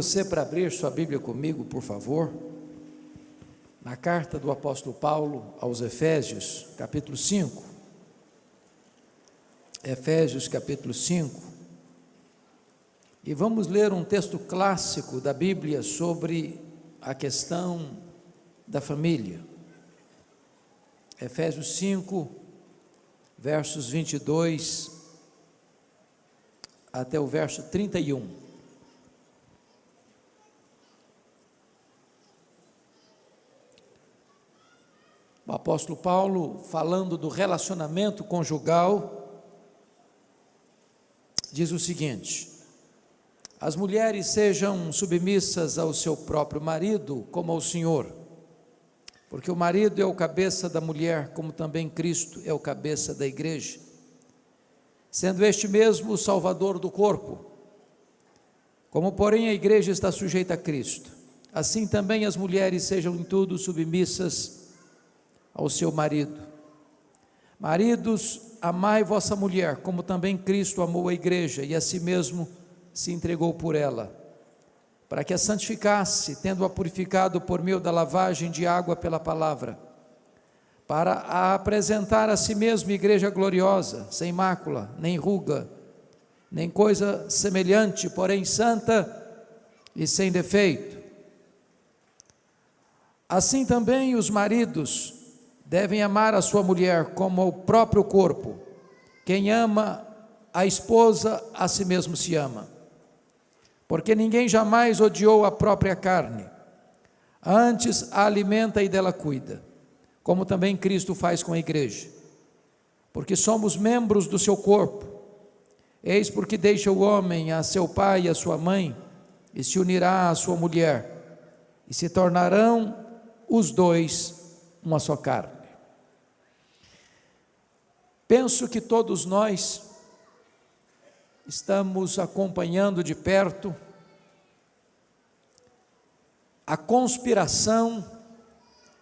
você para abrir sua Bíblia comigo, por favor, na carta do apóstolo Paulo aos Efésios, capítulo 5. Efésios, capítulo 5. E vamos ler um texto clássico da Bíblia sobre a questão da família. Efésios 5, versos 22 até o verso 31. O apóstolo Paulo, falando do relacionamento conjugal, diz o seguinte: as mulheres sejam submissas ao seu próprio marido, como ao Senhor, porque o marido é o cabeça da mulher, como também Cristo é o cabeça da igreja, sendo este mesmo o Salvador do corpo. Como, porém, a igreja está sujeita a Cristo, assim também as mulheres sejam em tudo submissas ao seu marido. Maridos, amai vossa mulher, como também Cristo amou a igreja e a si mesmo se entregou por ela, para que a santificasse, tendo-a purificado por meio da lavagem de água pela palavra, para a apresentar a si mesmo igreja gloriosa, sem mácula, nem ruga, nem coisa semelhante, porém santa e sem defeito. Assim também os maridos devem amar a sua mulher como ao próprio corpo. Quem ama a esposa, a si mesmo se ama. Porque ninguém jamais odiou a própria carne, antes a alimenta e dela cuida, como também Cristo faz com a igreja, porque somos membros do seu corpo. Eis porque deixa o homem a seu pai e a sua mãe, e se unirá à sua mulher, e se tornarão os dois uma só carne. Penso que todos nós estamos acompanhando de perto a conspiração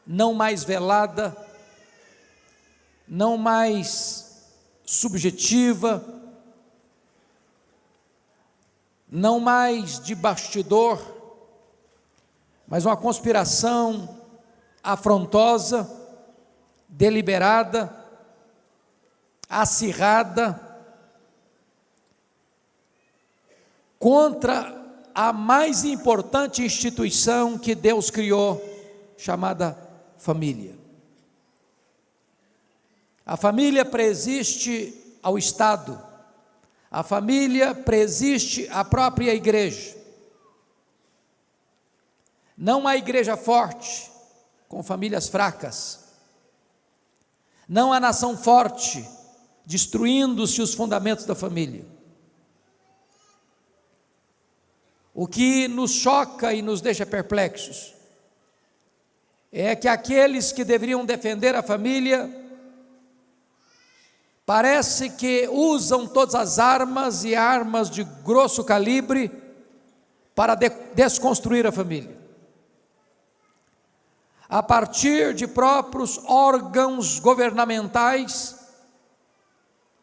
não mais velada, não mais subjetiva, não mais de bastidor, mas uma conspiração afrontosa, deliberada, acirrada, contra a mais importante instituição que Deus criou, chamada família. A família preexiste ao Estado, a família preexiste à própria igreja. Não há igreja forte com famílias fracas, não há nação forte destruindo-se os fundamentos da família. O que nos choca e nos deixa perplexos é que aqueles que deveriam defender a família parece que usam todas as armas e armas de grosso calibre para desconstruir a família, a partir de próprios órgãos governamentais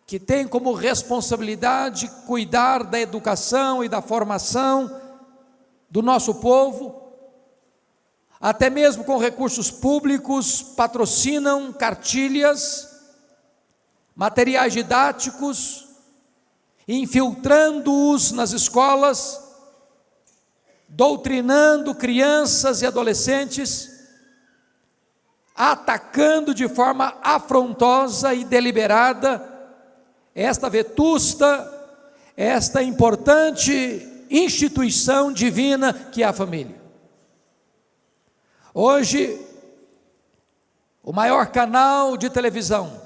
que têm como responsabilidade cuidar da educação e da formação do nosso povo, até mesmo com recursos públicos, patrocinam cartilhas, materiais didáticos, infiltrando-os nas escolas, doutrinando crianças e adolescentes, atacando de forma afrontosa e deliberada esta vetusta, esta importante instituição divina que é a família. Hoje, o maior canal de televisão,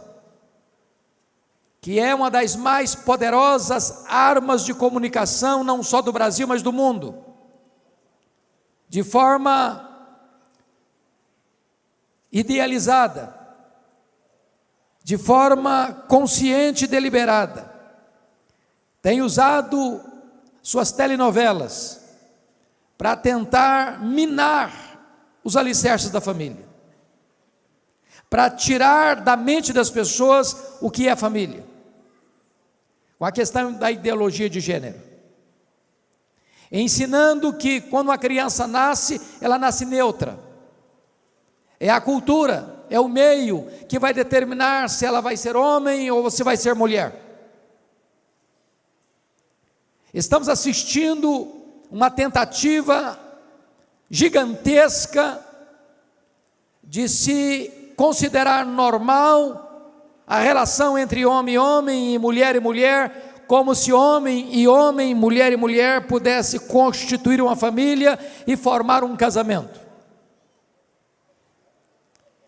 que é uma das mais poderosas armas de comunicação, não só do Brasil, mas do mundo, de forma idealizada, de forma consciente e deliberada, tem usado suas telenovelas para tentar minar os alicerces da família, para tirar da mente das pessoas o que é família, com a questão da ideologia de gênero. ensinando que quando uma criança nasce, ela nasce neutra. É a cultura, é o meio que vai determinar se ela vai ser homem ou se vai ser mulher. Estamos assistindo uma tentativa gigantesca de se considerar normal a relação entre homem e homem e mulher, como se homem e homem, mulher e mulher pudesse constituir uma família e formar um casamento.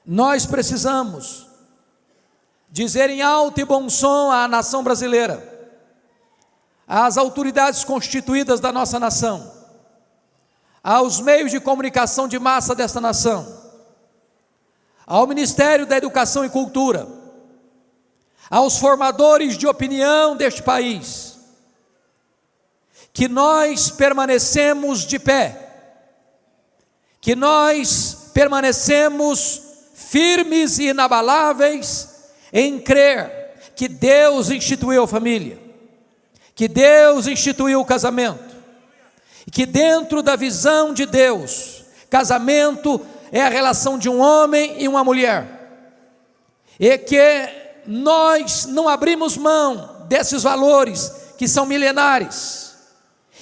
Nós precisamos dizer em alto e bom som à nação brasileira, às autoridades constituídas da nossa nação, aos meios de comunicação de massa desta nação, ao Ministério da Educação e Cultura, aos formadores de opinião deste país, que nós permanecemos de pé, que nós permanecemos firmes e inabaláveis em crer que Deus instituiu a família, que Deus instituiu o casamento, e que dentro da visão de Deus, casamento é a relação de um homem e uma mulher, e que nós não abrimos mão desses valores que são milenares,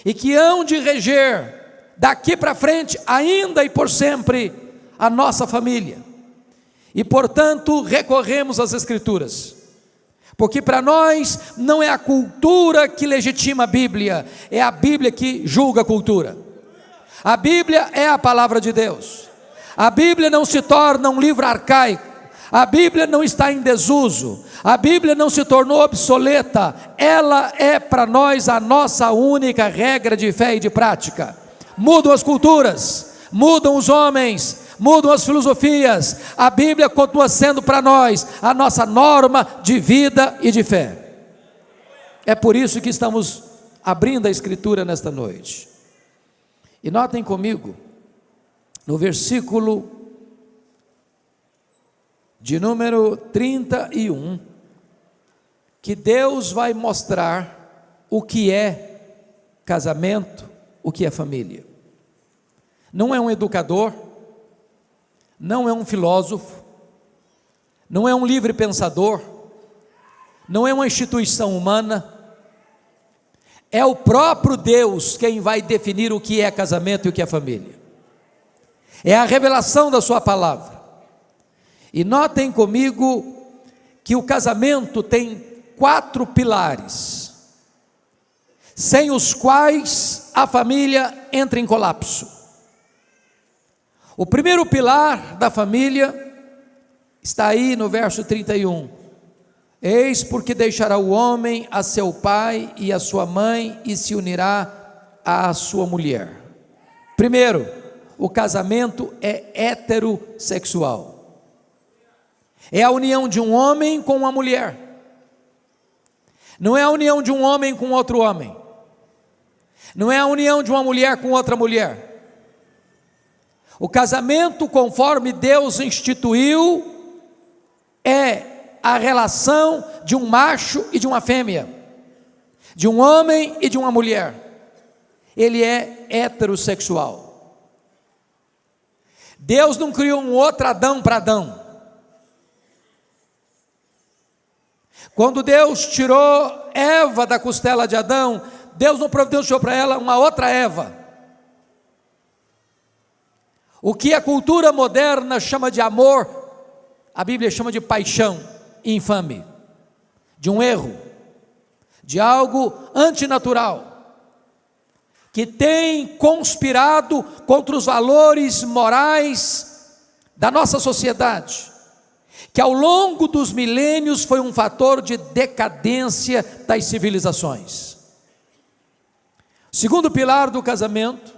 e que hão de reger daqui para frente, ainda e por sempre, a nossa família, e portanto recorremos às Escrituras, porque para nós não é a cultura que legitima a Bíblia, é a Bíblia que julga a cultura. A Bíblia é a palavra de Deus. A Bíblia não se torna um livro arcaico, a Bíblia não está em desuso, a Bíblia não se tornou obsoleta, ela é para nós a nossa única regra de fé e de prática. Mudam as culturas, mudam os homens, mudam as filosofias, a Bíblia continua sendo para nós a nossa norma de vida e de fé. É por isso que estamos abrindo a Escritura nesta noite. E notem comigo, no versículo de número 31, que Deus vai mostrar o que é casamento, o que é família. Não é um educador, não é um filósofo, não é um livre pensador, não é uma instituição humana, é o próprio Deus quem vai definir o que é casamento e o que é família. É a revelação da sua palavra. E notem comigo que o casamento tem 4 pilares, sem os quais a família entra em colapso. O primeiro pilar da família está aí no verso 31. Eis porque deixará o homem a seu pai e a sua mãe e se unirá à sua mulher. Primeiro, o casamento é heterossexual. É a união de um homem com uma mulher. Não é a união de um homem com outro homem. Não é a união de uma mulher com outra mulher. O casamento, conforme Deus instituiu, é a relação de um macho e de uma fêmea, de um homem e de uma mulher. Ele é heterossexual. Deus não criou um outro Adão para Adão. Quando Deus tirou Eva da costela de Adão, Deus não providenciou para ela uma outra Eva. O que a cultura moderna chama de amor, a Bíblia chama de paixão infame, de um erro, de algo antinatural, que tem conspirado contra os valores morais da nossa sociedade, que ao longo dos milênios foi um fator de decadência das civilizações. O segundo pilar do casamento,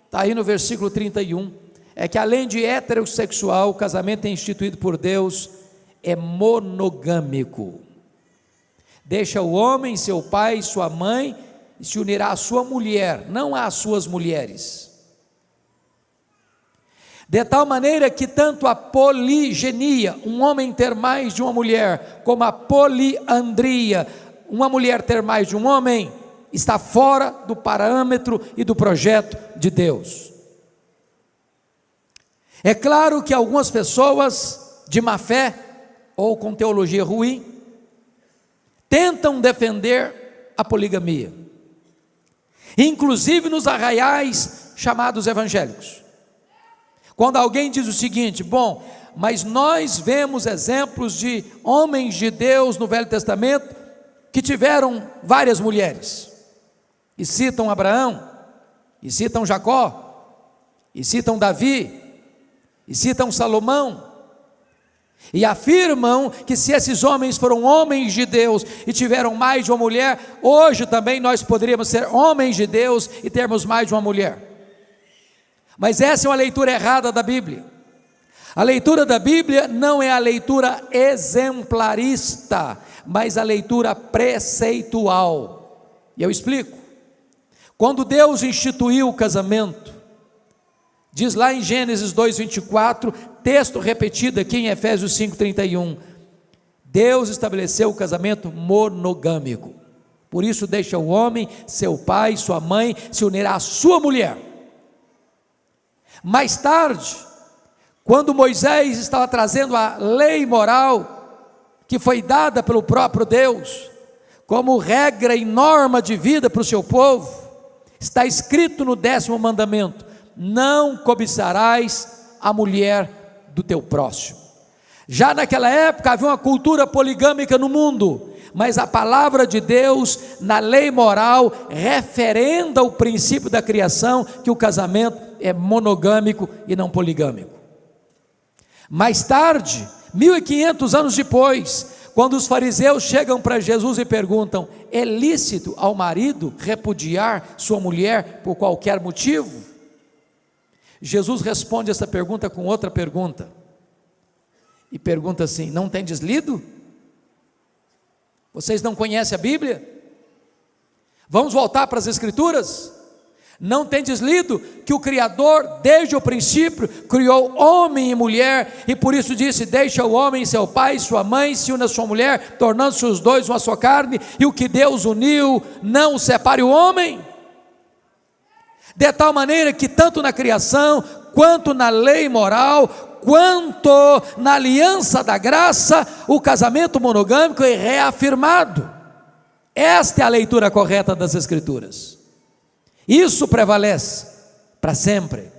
está aí no versículo 31, é que além de heterossexual, o casamento é instituído por Deus, é monogâmico. Deixa o homem, seu pai e sua mãe, e se unirá à sua mulher, não às suas mulheres. De tal maneira que tanto a poligenia, um homem ter mais de uma mulher, como a poliandria, uma mulher ter mais de um homem, está fora do parâmetro e do projeto de Deus. É claro que algumas pessoas de má fé ou com teologia ruim tentam defender a poligamia, inclusive nos arraiais chamados evangélicos. Quando alguém diz o seguinte: bom, mas nós vemos exemplos de homens de Deus no Velho Testamento que tiveram várias mulheres, e citam Abraão, e citam Jacó, e citam Davi, e citam Salomão, e afirmam que se esses homens foram homens de Deus e tiveram mais de uma mulher, hoje também nós poderíamos ser homens de Deus e termos mais de uma mulher. Mas essa é uma leitura errada da Bíblia. A leitura da Bíblia não é a leitura exemplarista, mas a leitura preceitual. E eu explico. Quando Deus instituiu o casamento, diz lá em Gênesis 2:24, texto repetido aqui em Efésios 5:31, Deus estabeleceu o casamento monogâmico. Por isso deixa o homem, seu pai, sua mãe, se unirá à sua mulher. Mais tarde, quando Moisés estava trazendo a lei moral, que foi dada pelo próprio Deus, como regra e norma de vida para o seu povo, está escrito no 10º mandamento: não cobiçarás a mulher do teu próximo. Já naquela época havia uma cultura poligâmica no mundo, mas a palavra de Deus, na lei moral, referenda o princípio da criação, que o casamento é monogâmico e não poligâmico. Mais tarde, 1500 anos depois, quando os fariseus chegam para Jesus e perguntam: é lícito ao marido repudiar sua mulher por qualquer motivo? Jesus responde essa pergunta com outra pergunta, e pergunta assim: não tendes lido? Vocês não conhecem a Bíblia? Vamos voltar para as Escrituras? Não tendes lido que o Criador, desde o princípio, criou homem e mulher, e por isso disse: deixa o homem seu pai e sua mãe, se une a sua mulher, tornando-se os dois uma só carne, e o que Deus uniu, não o separe o homem? De tal maneira que tanto na criação, quanto na lei moral, quanto na aliança da graça, o casamento monogâmico é reafirmado. Esta é a leitura correta das Escrituras. Isso prevalece para sempre.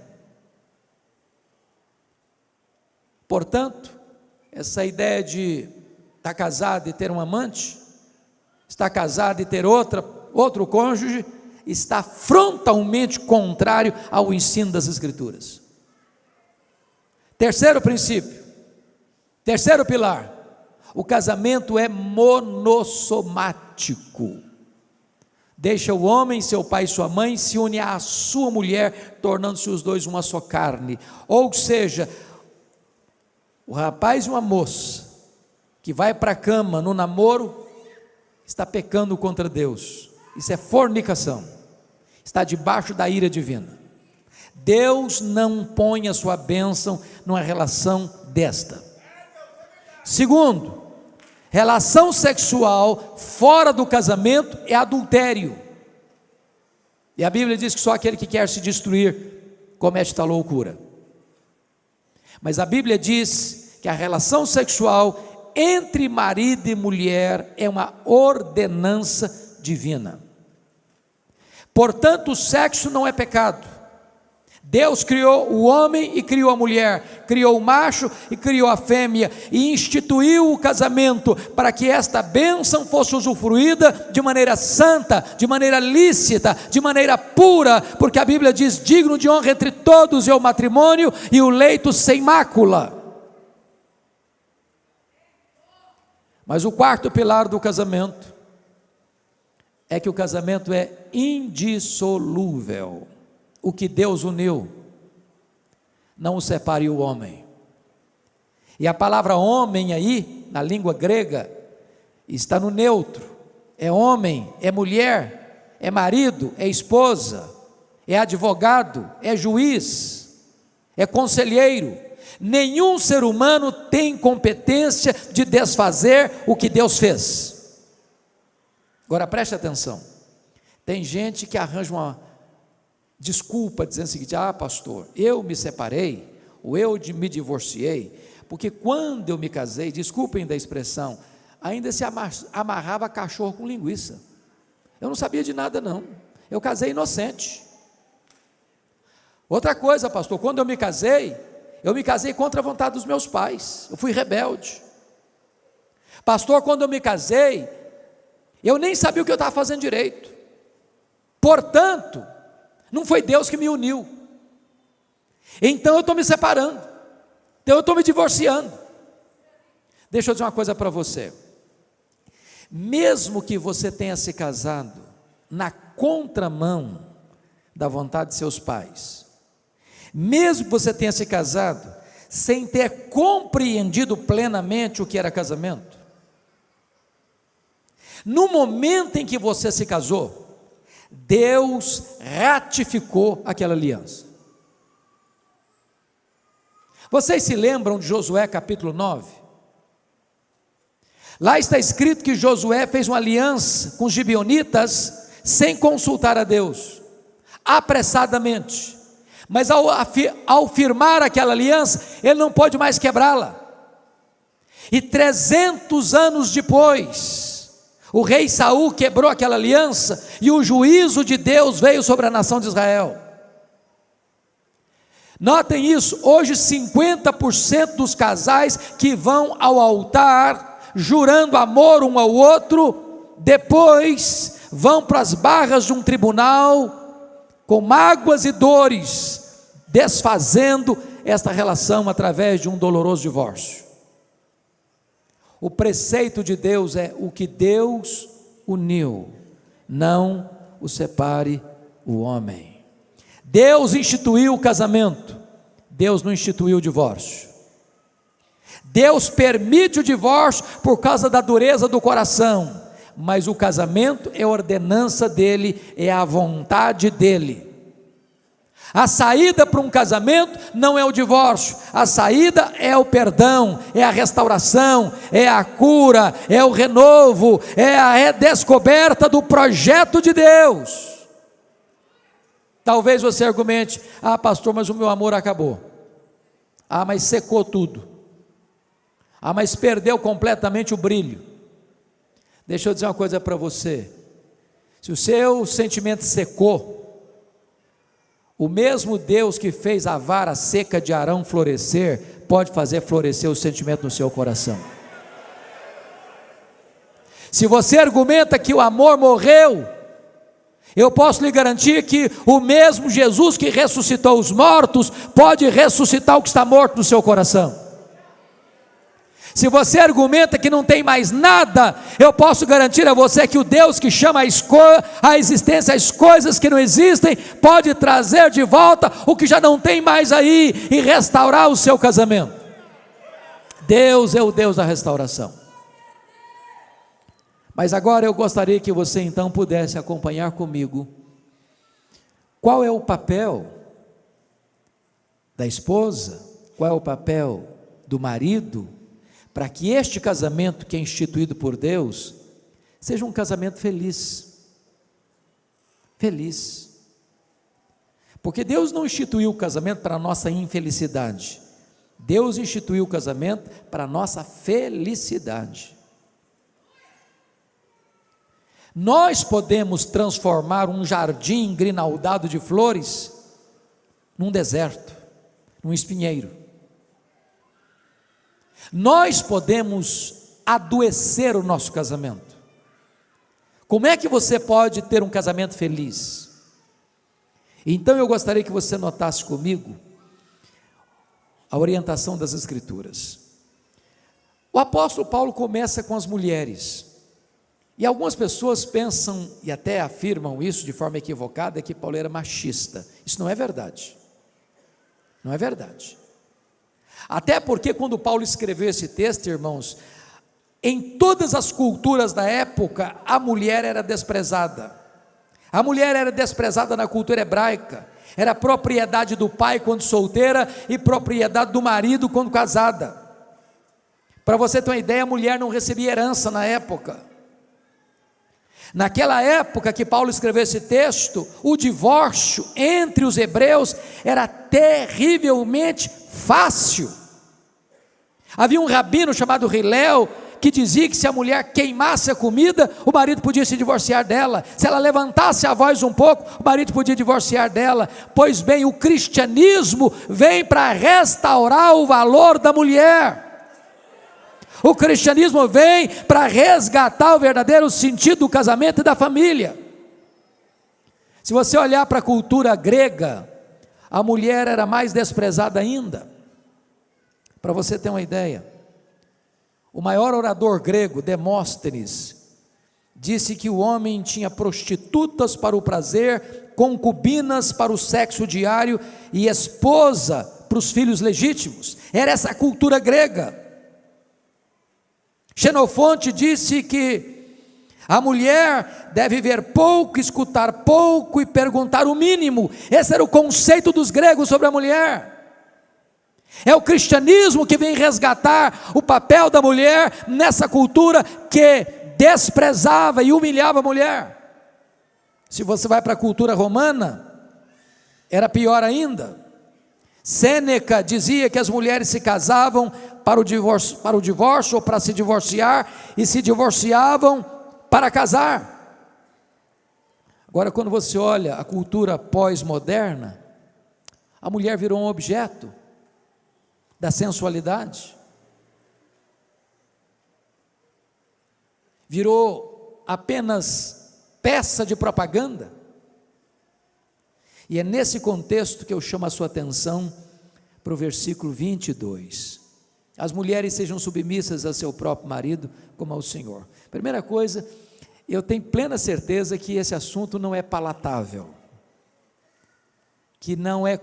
Portanto, essa ideia de estar casado e ter um amante, estar casado e ter outro cônjuge, está frontalmente contrário ao ensino das Escrituras. Terceiro princípio, terceiro pilar: o casamento é monossomático. Deixa o homem, seu pai e sua mãe, se une à sua mulher, tornando-se os dois uma só carne. Ou seja, o rapaz e uma moça que vai para a cama no namoro, está pecando contra Deus. Isso é fornicação, está debaixo da ira divina. Deus não põe a sua bênção numa relação desta. Segundo, relação sexual fora do casamento é adultério, e a Bíblia diz que só aquele que quer se destruir comete tal loucura. Mas a Bíblia diz que a relação sexual entre marido e mulher é uma ordenança divina. Portanto, o sexo não é pecado. Deus criou o homem e criou a mulher, criou o macho e criou a fêmea, e instituiu o casamento para que esta bênção fosse usufruída de maneira santa, de maneira lícita, de maneira pura, porque a Bíblia diz: digno de honra entre todos é o matrimônio e o leito sem mácula. Mas o quarto pilar do casamento é que o casamento é indissolúvel. O que Deus uniu, não o separe o homem. E a palavra homem aí, na língua grega, está no neutro. É homem, é mulher, é marido, é esposa, é advogado, é juiz, é conselheiro. Nenhum ser humano tem competência de desfazer o que Deus fez. Agora preste atenção. Tem gente que arranja uma desculpa dizendo o seguinte: ah, pastor, eu me separei, ou eu me divorciei, porque quando eu me casei, desculpem da expressão, ainda se amarrava cachorro com linguiça. Eu não sabia de nada não, eu casei inocente. Outra coisa, pastor, quando eu me casei contra a vontade dos meus pais, eu fui rebelde. Pastor, quando eu me casei, eu nem sabia o que eu estava fazendo direito, portanto, não foi Deus que me uniu, então eu estou me separando, então eu estou me divorciando. Deixa eu dizer uma coisa para você, mesmo que você tenha se casado na contramão da vontade de seus pais, mesmo que você tenha se casado sem ter compreendido plenamente o que era casamento, no momento em que você se casou, Deus ratificou aquela aliança. Vocês se lembram de Josué capítulo 9? Lá está escrito que Josué fez uma aliança com os gibeonitas sem consultar a Deus, apressadamente, mas ao firmar aquela aliança, ele não pôde mais quebrá-la, e 300 anos depois, o rei Saul quebrou aquela aliança, e o juízo de Deus veio sobre a nação de Israel. Notem isso, hoje 50% dos casais que vão ao altar, jurando amor um ao outro, depois vão para as barras de um tribunal, com mágoas e dores, desfazendo esta relação através de um doloroso divórcio. O preceito de Deus é: o que Deus uniu, não o separe o homem. Deus instituiu o casamento, Deus não instituiu o divórcio. Deus permite o divórcio por causa da dureza do coração, mas o casamento é ordenança dele, é a vontade dele. A saída para um casamento não é o divórcio, a saída é o perdão, é a restauração, é a cura, é o renovo, é a redescoberta do projeto de Deus. Talvez você argumente: ah, pastor, mas o meu amor acabou. Ah, mas secou tudo. Ah, mas perdeu completamente o brilho. Deixa eu dizer uma coisa para você: se o seu sentimento secou, o mesmo Deus que fez a vara seca de Arão florescer, pode fazer florescer o sentimento no seu coração. Se você argumenta que o amor morreu, eu posso lhe garantir que o mesmo Jesus que ressuscitou os mortos, pode ressuscitar o que está morto no seu coração. Se você argumenta que não tem mais nada, eu posso garantir a você que o Deus que chama a existência as coisas que não existem, pode trazer de volta o que já não tem mais aí, e restaurar o seu casamento. Deus é o Deus da restauração. Mas agora eu gostaria que você então pudesse acompanhar comigo qual é o papel da esposa, qual é o papel do marido, para que este casamento que é instituído por Deus, seja um casamento feliz. Feliz. Porque Deus não instituiu o casamento para a nossa infelicidade, Deus instituiu o casamento para a nossa felicidade. Nós podemos transformar um jardim grinaldado de flores num deserto, num espinheiro. Nós podemos adoecer o nosso casamento. Como é que você pode ter um casamento feliz? Então eu gostaria que você notasse comigo a orientação das Escrituras. O apóstolo Paulo começa com as mulheres, e algumas pessoas pensam e até afirmam isso de forma equivocada, que Paulo era machista. Isso não é verdade, não é verdade. Até porque quando Paulo escreveu esse texto, irmãos, em todas as culturas da época, a mulher era desprezada. A mulher era desprezada na cultura hebraica, era propriedade do pai quando solteira e propriedade do marido quando casada. Para você ter uma ideia, a mulher não recebia herança na época. Naquela época que Paulo escreveu esse texto, o divórcio entre os hebreus era terrivelmente fácil. Havia um rabino chamado Hilel, que dizia que se a mulher queimasse a comida, o marido podia se divorciar dela. Se ela levantasse a voz um pouco, o marido podia divorciar dela. Pois bem, o cristianismo vem para restaurar o valor da mulher. O cristianismo vem para resgatar o verdadeiro sentido do casamento e da família. Se você olhar para a cultura grega, a mulher era mais desprezada ainda. Para você ter uma ideia, o maior orador grego, Demóstenes, disse que o homem tinha prostitutas para o prazer, concubinas para o sexo diário e esposa para os filhos legítimos. Era essa a cultura grega. Xenofonte disse que a mulher deve ver pouco, escutar pouco e perguntar o mínimo. Esse era o conceito dos gregos sobre a mulher. É o cristianismo que vem resgatar o papel da mulher nessa cultura que desprezava e humilhava a mulher. Se você vai para a cultura romana, era pior ainda. Sêneca dizia que as mulheres se casavam para o divórcio ou para se divorciar, e se divorciavam para casar. Agora, quando você olha a cultura pós-moderna, a mulher virou um objeto da sensualidade, virou apenas peça de propaganda. E é nesse contexto que eu chamo a sua atenção para o versículo 22. As mulheres sejam submissas a seu próprio marido, como ao Senhor. Primeira coisa, eu tenho plena certeza que esse assunto não é palatável, que não é,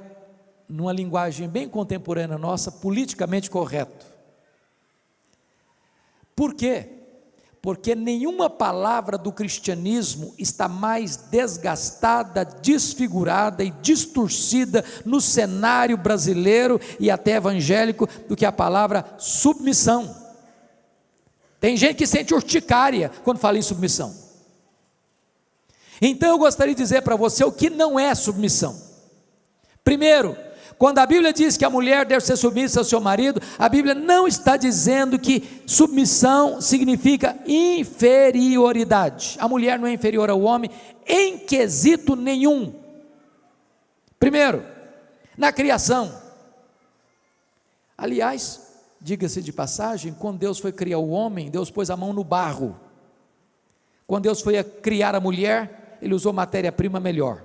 numa linguagem bem contemporânea nossa, politicamente correto. Por quê? Porque nenhuma palavra do cristianismo está mais desgastada, desfigurada e distorcida no cenário brasileiro e até evangélico do que a palavra submissão. Tem gente que sente urticária quando fala em submissão. Então eu gostaria de dizer para você o que não é submissão. Primeiro, quando a Bíblia diz que a mulher deve ser submissa ao seu marido, a Bíblia não está dizendo que submissão significa inferioridade. A mulher não é inferior ao homem em quesito nenhum. Primeiro, na criação. Aliás, diga-se de passagem, quando Deus foi criar o homem, Deus pôs a mão no barro. Quando Deus foi criar a mulher, Ele usou matéria-prima melhor.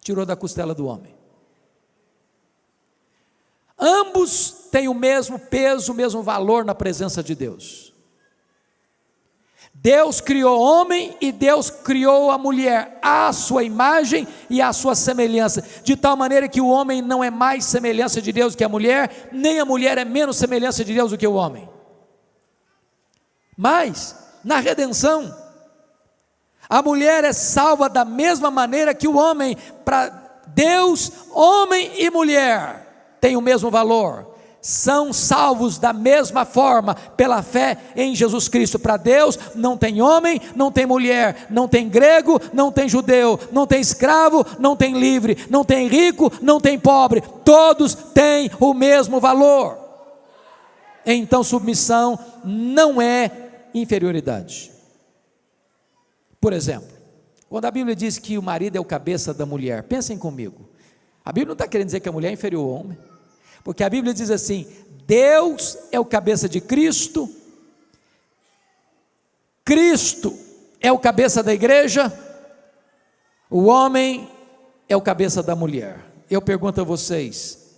Tirou da costela do homem. Ambos têm o mesmo peso, o mesmo valor na presença de Deus. Deus criou o homem e Deus criou a mulher à sua imagem e à sua semelhança, de tal maneira que o homem não é mais semelhança de Deus que a mulher, nem a mulher é menos semelhança de Deus do que o homem. Mas, na redenção, a mulher é salva da mesma maneira que o homem. Para Deus, homem e mulher têm o mesmo valor, são salvos da mesma forma, pela fé em Jesus Cristo. Para Deus não tem homem, não tem mulher, não tem grego, não tem judeu, não tem escravo, não tem livre, não tem rico, não tem pobre, todos têm o mesmo valor. Então submissão não é inferioridade. Por exemplo, quando a Bíblia diz que o marido é o cabeça da mulher, pensem comigo, a Bíblia não está querendo dizer que a mulher é inferior ao homem, porque a Bíblia diz assim: Deus é o cabeça de Cristo, Cristo é o cabeça da igreja, o homem é o cabeça da mulher. Eu pergunto a vocês,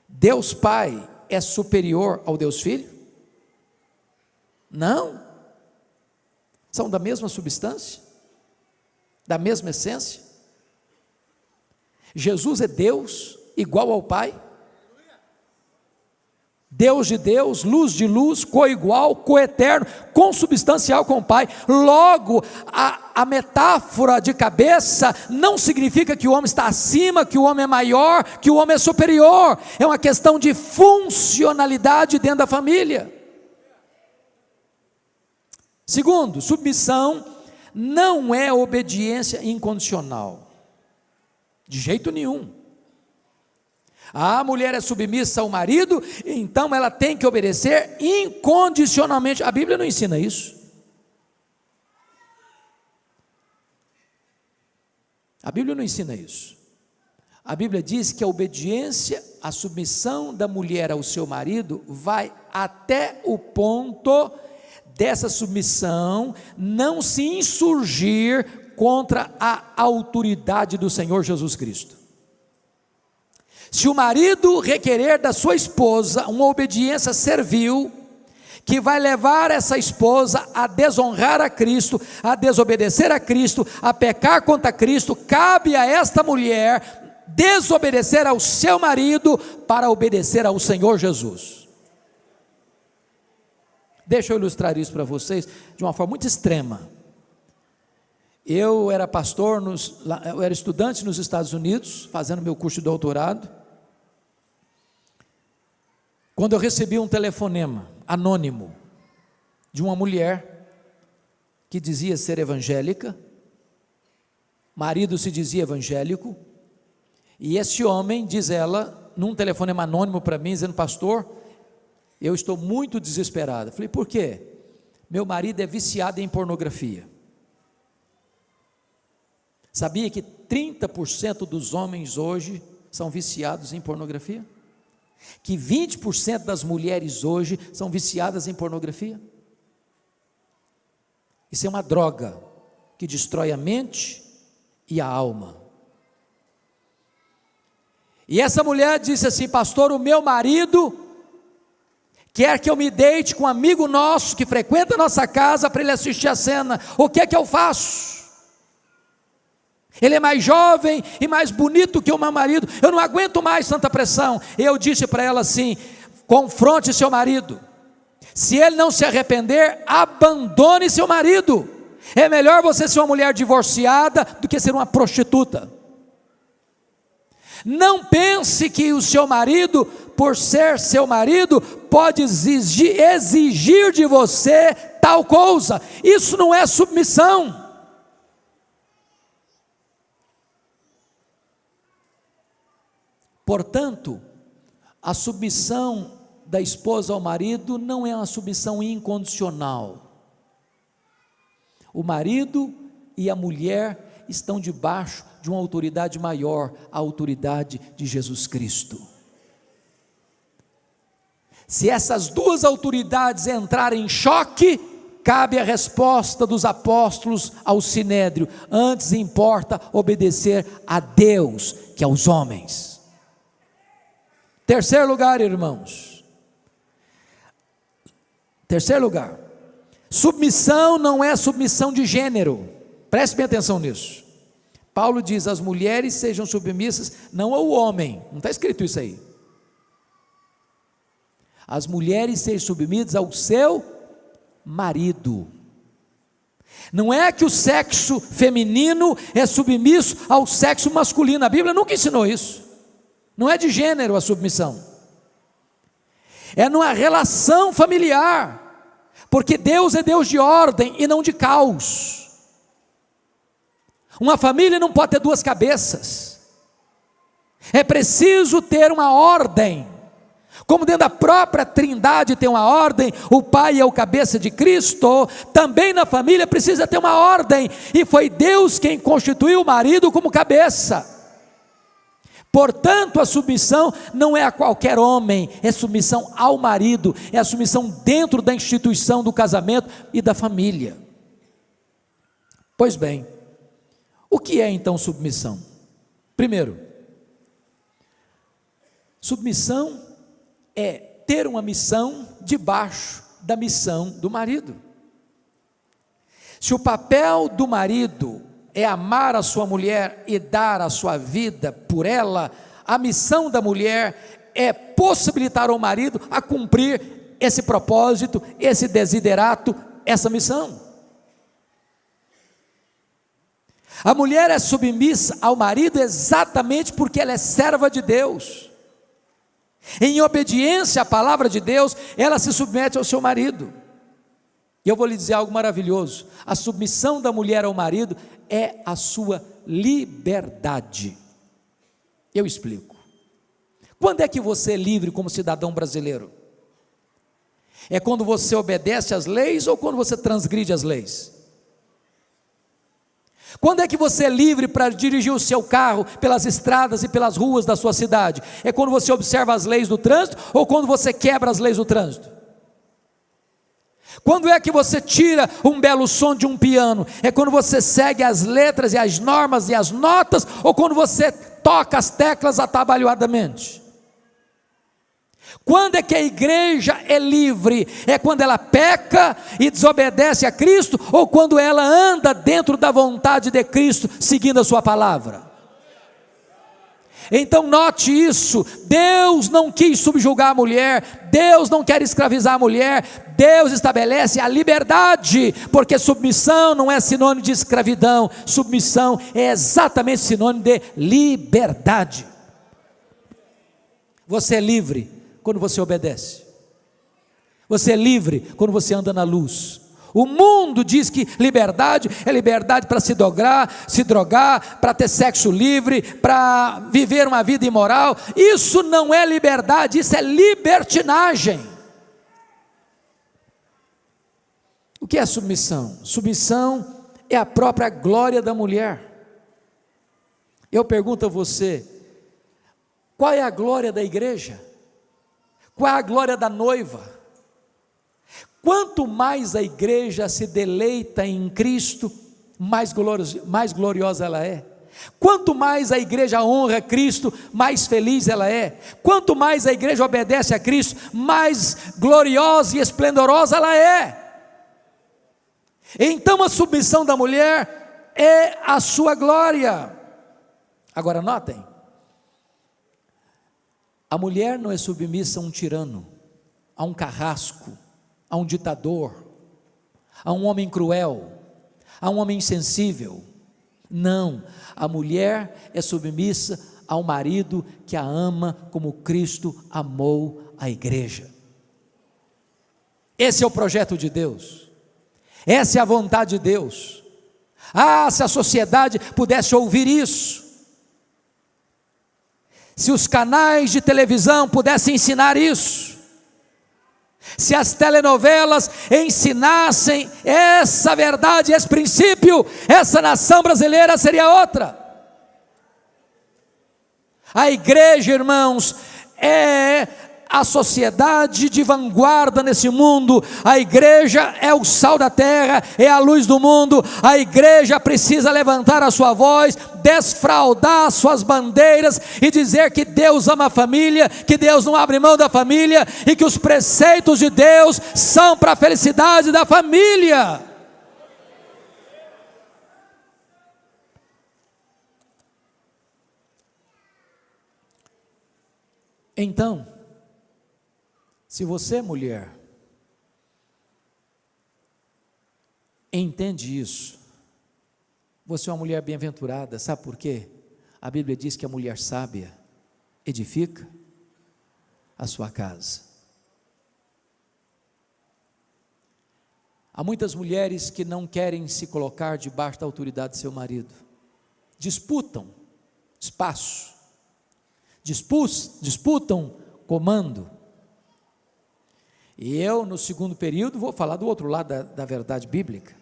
Deus Pai é superior ao Deus Filho? Não. São da mesma substância, da mesma essência. Jesus é Deus, igual ao Pai, Deus de Deus, luz de luz, coigual, coeterno, consubstancial com o Pai. Logo, a metáfora de cabeça não significa que o homem está acima, que o homem é maior, que o homem é superior. É uma questão de funcionalidade dentro da família. Segundo, submissão não é obediência incondicional, de jeito nenhum. A mulher é submissa ao marido, então ela tem que obedecer incondicionalmente. A Bíblia não ensina isso. A Bíblia não ensina isso. A Bíblia diz que a obediência, a submissão da mulher ao seu marido vai até o ponto dessa submissão não se insurgir contra a autoridade do Senhor Jesus Cristo. Se o marido requerer da sua esposa uma obediência servil, que vai levar essa esposa a desonrar a Cristo, a desobedecer a Cristo, a pecar contra Cristo, cabe a esta mulher desobedecer ao seu marido para obedecer ao Senhor Jesus. Deixa eu ilustrar isso para vocês de uma forma muito extrema. Eu era pastor, eu era estudante nos Estados Unidos, fazendo meu curso de doutorado, quando eu recebi um telefonema anônimo de uma mulher que dizia ser evangélica, marido se dizia evangélico, e esse homem, diz ela, num telefonema anônimo para mim, dizendo: pastor, eu estou muito desesperada. Falei: por quê? Meu marido é viciado em pornografia. Sabia que 30% dos homens hoje são viciados em pornografia? Que 20% das mulheres hoje são viciadas em pornografia? Isso é uma droga que destrói a mente e a alma. E essa mulher disse assim: pastor, o meu marido quer que eu me deite com um amigo nosso que frequenta a nossa casa para ele assistir a cena. O que é que eu faço? Ele é mais jovem e mais bonito que o meu marido, eu não aguento mais tanta pressão. Eu disse para ela assim: confronte seu marido, se ele não se arrepender, abandone seu marido. É melhor você ser uma mulher divorciada do que ser uma prostituta. Não pense que o seu marido, por ser seu marido, pode exigir de você tal coisa. Isso não é submissão. Portanto, a submissão da esposa ao marido não é uma submissão incondicional. O marido e a mulher estão debaixo de uma autoridade maior, a autoridade de Jesus Cristo. Se essas duas autoridades entrarem em choque, cabe a resposta dos apóstolos ao sinédrio: antes importa obedecer a Deus que aos homens. Terceiro lugar, irmãos. Terceiro lugar. Submissão não é submissão de gênero. Preste bem atenção nisso. Paulo diz: as mulheres sejam submissas não ao homem. Não está escrito isso aí. As mulheres sejam submissas ao seu marido. Não é que o sexo feminino é submisso ao sexo masculino. A Bíblia nunca ensinou isso. Não é de gênero a submissão, é numa relação familiar, porque Deus é Deus de ordem e não de caos. Uma família não pode ter duas cabeças, é preciso ter uma ordem, como dentro da própria Trindade tem uma ordem, o Pai é o cabeça de Cristo, também na família precisa ter uma ordem, e foi Deus quem constituiu o marido como cabeça. Portanto, a submissão não é a qualquer homem, é submissão ao marido, é a submissão dentro da instituição do casamento e da família. Pois bem, o que é então submissão? Primeiro, submissão é ter uma missão debaixo da missão do marido. Se o papel do marido é amar a sua mulher e dar a sua vida por ela, a missão da mulher é possibilitar ao marido a cumprir esse propósito, esse desiderato, essa missão. A mulher é submissa ao marido exatamente porque ela é serva de Deus. Em obediência à palavra de Deus, ela se submete ao seu marido. E eu vou lhe dizer algo maravilhoso: a submissão da mulher ao marido é a sua liberdade. Eu explico. Quando é que você é livre como cidadão brasileiro? É quando você obedece às leis ou quando você transgride as leis? Quando é que você é livre para dirigir o seu carro pelas estradas e pelas ruas da sua cidade? É quando você observa as leis do trânsito ou quando você quebra as leis do trânsito? Quando é que você tira um belo som de um piano? É quando você segue as letras e as normas e as notas ou quando você toca as teclas atabalhoadamente? Quando é que a igreja é livre? É quando ela peca e desobedece a Cristo ou quando ela anda dentro da vontade de Cristo, seguindo a sua palavra? Então note isso: Deus não quis subjugar a mulher, Deus não quer escravizar a mulher, Deus estabelece a liberdade, porque submissão não é sinônimo de escravidão, submissão é exatamente sinônimo de liberdade. Você é livre quando você obedece, você é livre quando você anda na luz. O mundo diz que liberdade é liberdade para se drogar, para ter sexo livre, para viver uma vida imoral. Isso não é liberdade, isso é libertinagem. O que é submissão? Submissão é a própria glória da mulher. Eu pergunto a você: qual é a glória da igreja? Qual é a glória da noiva? Quanto mais a igreja se deleita em Cristo, mais gloriosa ela é. Quanto mais a igreja honra Cristo, mais feliz ela é. Quanto mais a igreja obedece a Cristo, mais gloriosa e esplendorosa ela é. Então a submissão da mulher é a sua glória. Agora notem, a mulher não é submissa a um tirano, a um carrasco, a um ditador, a um homem cruel, a um homem insensível. Não, a mulher é submissa ao marido que a ama como Cristo amou a igreja. Esse é o projeto de Deus, essa é a vontade de Deus. Se a sociedade pudesse ouvir isso, se os canais de televisão pudessem ensinar isso, se as telenovelas ensinassem essa verdade, esse princípio, essa nação brasileira seria outra. A igreja, irmãos, é a sociedade de vanguarda nesse mundo. A igreja é o sal da terra, é a luz do mundo. A igreja precisa levantar a sua voz, desfraldar suas bandeiras e dizer que Deus ama a família, que Deus não abre mão da família e que os preceitos de Deus são para a felicidade da família. Então, se você, mulher, entende isso, você é uma mulher bem-aventurada. Sabe por quê? A Bíblia diz que a mulher sábia edifica a sua casa. Há muitas mulheres que não querem se colocar debaixo da autoridade de seu marido, disputam espaço, disputam comando. E eu, no segundo período, vou falar do outro lado da verdade bíblica,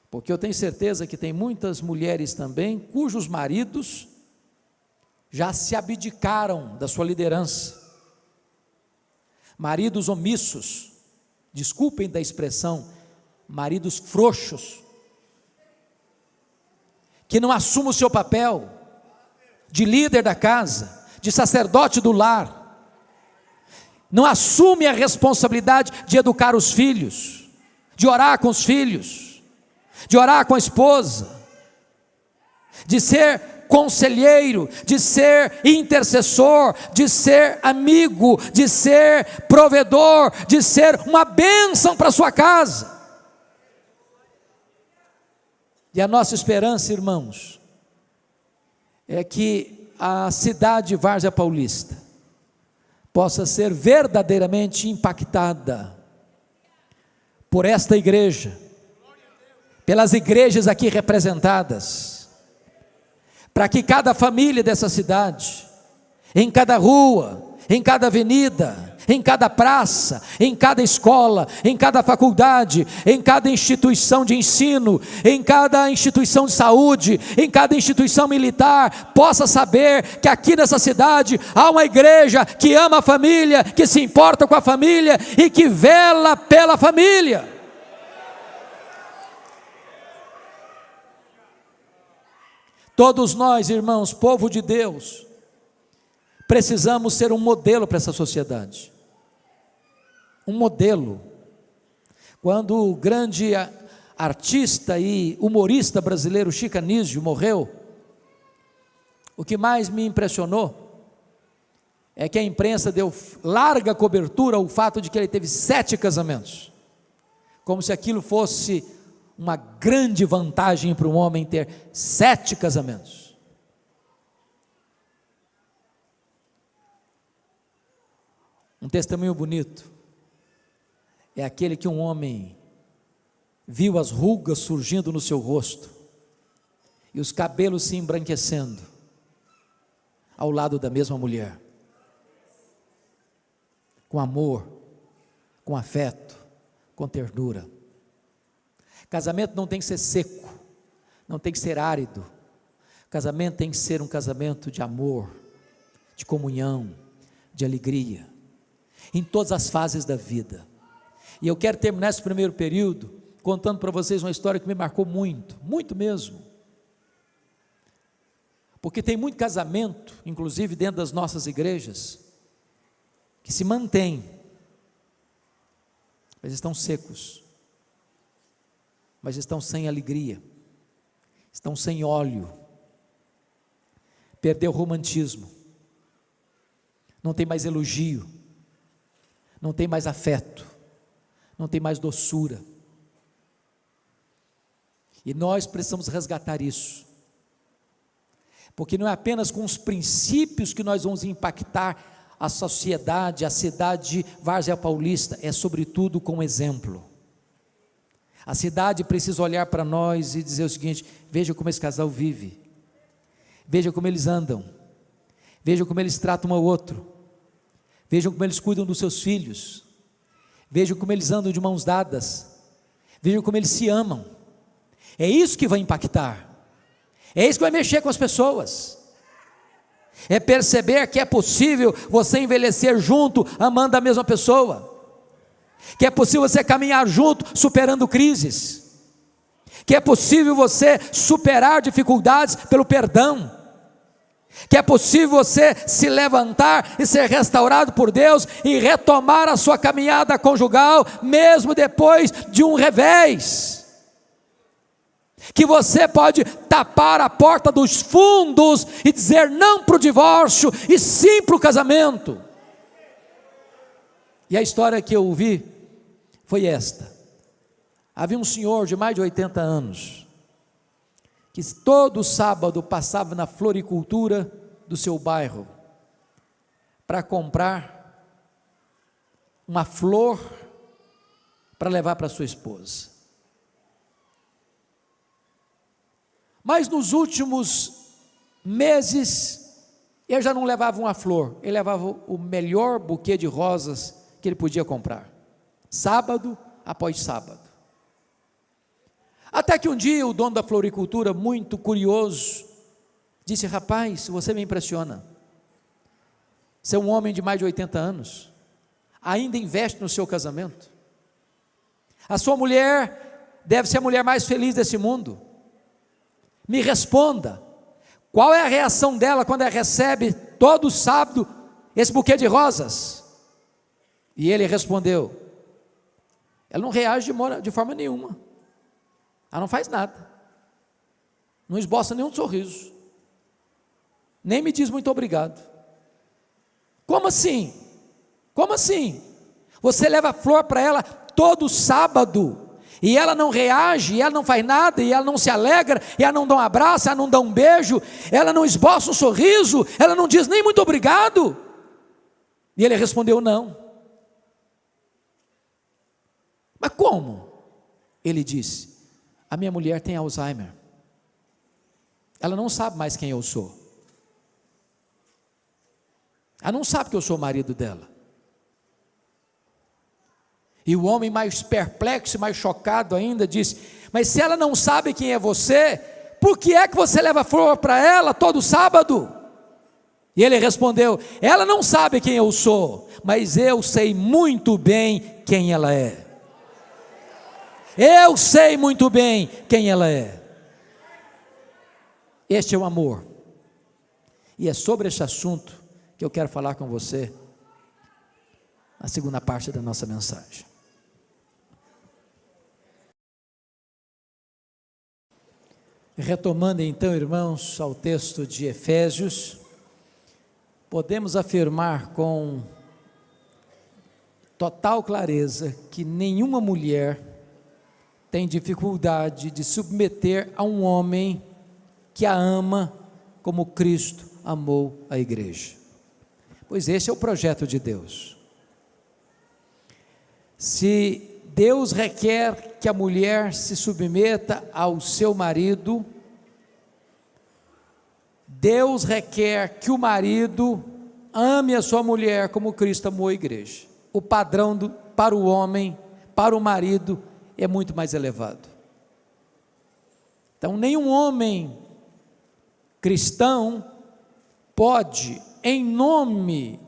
porque eu tenho certeza que tem muitas mulheres também, cujos maridos já se abdicaram da sua liderança, maridos omissos, desculpem da expressão, maridos frouxos, que não assumem o seu papel de líder da casa, de sacerdote do lar, não assume a responsabilidade de educar os filhos, de orar com os filhos, de orar com a esposa, de ser conselheiro, de ser intercessor, de ser amigo, de ser provedor, de ser uma bênção para a sua casa. E a nossa esperança, irmãos, é que a cidade de Várzea Paulista possa ser verdadeiramente impactada por esta igreja, pelas igrejas aqui representadas, para que cada família dessa cidade, em cada rua, em cada avenida, em cada praça, em cada escola, em cada faculdade, em cada instituição de ensino, em cada instituição de saúde, em cada instituição militar, possa saber que aqui nessa cidade há uma igreja que ama a família, que se importa com a família e que vela pela família. Todos nós, irmãos, povo de Deus, precisamos ser um modelo para essa sociedade. Um modelo. Quando o grande artista e humorista brasileiro Chico Anísio morreu, o que mais me impressionou é que a imprensa deu larga cobertura ao fato de que ele teve 7 casamentos, como se aquilo fosse uma grande vantagem para um homem ter 7 casamentos. Um testemunho bonito é aquele que um homem viu as rugas surgindo no seu rosto e os cabelos se embranquecendo ao lado da mesma mulher, com amor, com afeto, com ternura. Casamento não tem que ser seco, não tem que ser árido. Casamento tem que ser um casamento de amor, de comunhão, de alegria, em todas as fases da vida. E eu quero terminar esse primeiro período contando para vocês uma história que me marcou muito, muito mesmo. Porque tem muito casamento, inclusive dentro das nossas igrejas, que se mantém, mas estão secos, mas estão sem alegria, estão sem óleo, perdeu o romantismo, não tem mais elogio, não tem mais afeto, não tem mais doçura. E nós precisamos resgatar isso, porque não é apenas com os princípios que nós vamos impactar a sociedade, a cidade de Várzea Paulista, é sobretudo com o exemplo. A cidade precisa olhar para nós e dizer o seguinte: veja como esse casal vive, veja como eles andam, veja como eles tratam um ao outro, vejam como eles cuidam dos seus filhos, vejam como eles andam de mãos dadas, vejam como eles se amam. É isso que vai impactar, é isso que vai mexer com as pessoas, é perceber que é possível você envelhecer junto, amando a mesma pessoa, que é possível você caminhar junto, superando crises, que é possível você superar dificuldades pelo perdão, que é possível você se levantar e ser restaurado por Deus e retomar a sua caminhada conjugal, mesmo depois de um revés, que você pode tapar a porta dos fundos e dizer não para o divórcio e sim para o casamento. E a história que eu ouvi foi esta: havia um senhor de mais de 80 anos, que todo sábado passava na floricultura do seu bairro, para comprar uma flor para levar para sua esposa. Mas nos últimos meses, ele já não levava uma flor, ele levava o melhor buquê de rosas que ele podia comprar, sábado após sábado. Até que um dia o dono da floricultura, muito curioso, disse: rapaz, você me impressiona, você é um homem de mais de 80 anos, ainda investe no seu casamento, a sua mulher deve ser a mulher mais feliz desse mundo. Me responda, qual é a reação dela quando ela recebe todo sábado esse buquê de rosas? E ele respondeu: ela não reage de forma nenhuma, ela não faz nada, não esboça nenhum sorriso, nem me diz muito obrigado. Como assim? Como assim? Você leva flor para ela todo sábado, e ela não reage, e ela não faz nada, e ela não se alegra, e ela não dá um abraço, ela não dá um beijo, ela não esboça um sorriso, ela não diz nem muito obrigado? E ele respondeu: não. Mas como? Ele disse: a minha mulher tem Alzheimer, ela não sabe mais quem eu sou, ela não sabe que eu sou o marido dela. E o homem, mais perplexo, mais chocado ainda, disse: mas se ela não sabe quem é você, por que é que você leva flor para ela todo sábado? E ele respondeu: ela não sabe quem eu sou, mas eu sei muito bem quem ela é. Eu sei muito bem quem ela é. Este é o amor. E é sobre este assunto que eu quero falar com você na segunda parte da nossa mensagem. Retomando então, irmãos, ao texto de Efésios, podemos afirmar com total clareza que nenhuma mulher tem dificuldade de submeter a um homem que a ama como Cristo amou a igreja. Pois esse é o projeto de Deus. Se Deus requer que a mulher se submeta ao seu marido, Deus requer que o marido ame a sua mulher como Cristo amou a igreja. O padrão para o homem, para o marido, é muito mais elevado. Então, nenhum homem cristão pode, em nome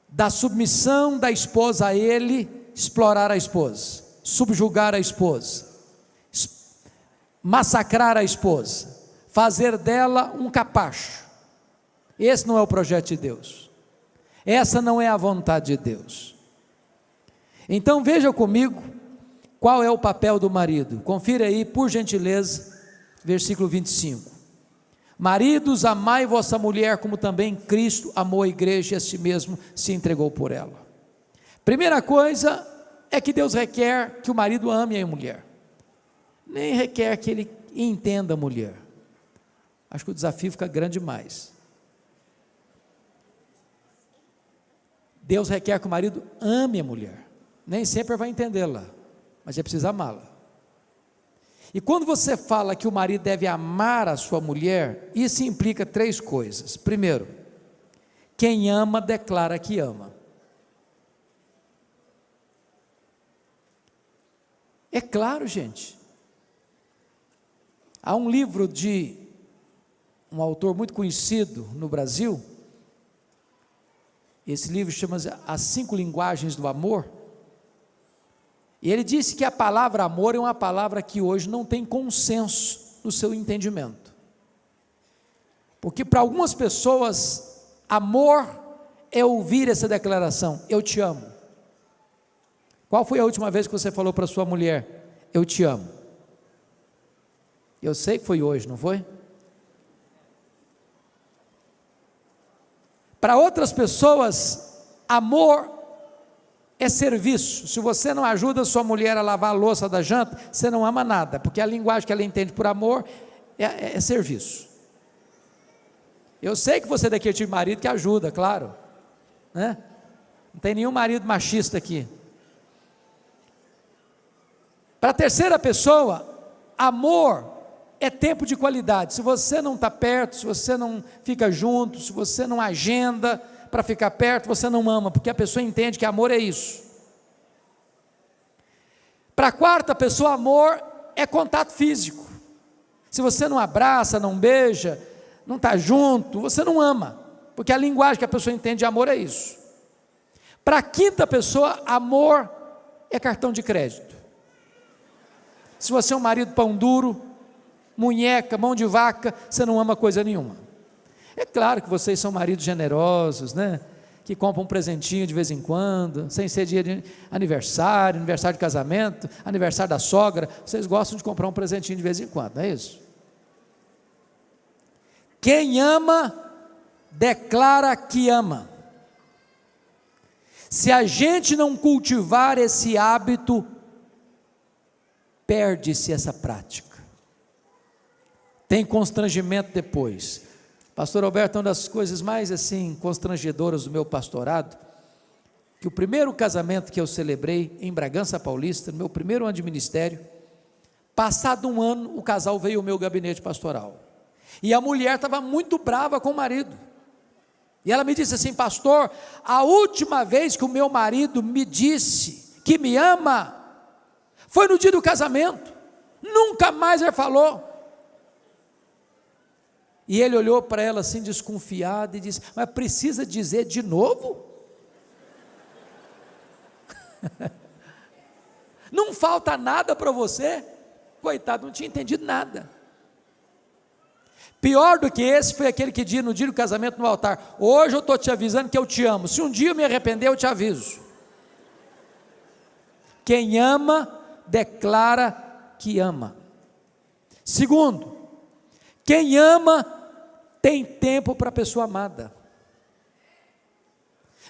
da submissão da esposa a ele, explorar a esposa, subjugar a esposa, massacrar a esposa, fazer dela um capacho. Esse não é o projeto de Deus, essa não é a vontade de Deus. Então veja comigo qual é o papel do marido. Confira aí, por gentileza, versículo 25. Maridos, amai vossa mulher como também Cristo amou a igreja e a si mesmo se entregou por ela. Primeira coisa é que Deus requer que o marido ame a mulher, nem requer que ele entenda a mulher. Acho que o desafio fica grande demais. Deus requer que o marido ame a mulher, nem sempre vai entendê-la, mas é preciso amá-la. E quando você fala que o marido deve amar a sua mulher, isso implica três coisas. Primeiro, quem ama declara que ama. É claro, gente. Há um livro de um autor muito conhecido no Brasil. Esse livro chama-se As 5 Linguagens do Amor. E ele disse que a palavra amor é uma palavra que hoje não tem consenso no seu entendimento. Porque para algumas pessoas, amor é ouvir essa declaração: eu te amo. Qual foi a última vez que você falou para sua mulher: eu te amo? Eu sei que foi hoje, não foi? Para outras pessoas, amor é serviço. Se você não ajuda sua mulher a lavar a louça da janta, você não ama nada, porque a linguagem que ela entende por amor é serviço. Eu sei que você daqui é tipo de marido que ajuda, claro, né? Não tem nenhum marido machista aqui. Para a terceira pessoa, amor é tempo de qualidade. Se você não está perto, se você não fica junto, se você não agenda para ficar perto, você não ama, porque a pessoa entende que amor é isso. Para a quarta pessoa, amor é contato físico. Se você não abraça, não beija, não está junto, você não ama, porque a linguagem que a pessoa entende de amor é isso. Para a quinta pessoa, amor é cartão de crédito. Se você é um marido pão duro, munheca, mão de vaca, você não ama coisa nenhuma. É claro que vocês são maridos generosos, né? Que compram um presentinho de vez em quando, sem ser dia de aniversário, aniversário de casamento, aniversário da sogra, vocês gostam de comprar um presentinho de vez em quando, não é isso? Quem ama, declara que ama. Se a gente não cultivar esse hábito, perde-se essa prática. Tem constrangimento depois. Pastor Alberto, uma das coisas mais assim constrangedoras do meu pastorado que o primeiro casamento que eu celebrei em Bragança Paulista, no meu primeiro ano de ministério, passado um ano, o casal veio ao meu gabinete pastoral, e a mulher estava muito brava com o marido, e ela me disse assim: pastor, a última vez que o meu marido me disse que me ama, foi no dia do casamento, nunca mais ele falou. E ele olhou para ela assim desconfiado e disse: mas precisa dizer de novo? Não falta nada para você? Coitado, não tinha entendido nada. Pior do que esse foi aquele que disse no dia do casamento no altar: hoje eu estou te avisando que eu te amo, se um dia eu me arrepender eu te aviso. Quem ama, declara que ama. Segundo, quem ama, tem tempo para a pessoa amada.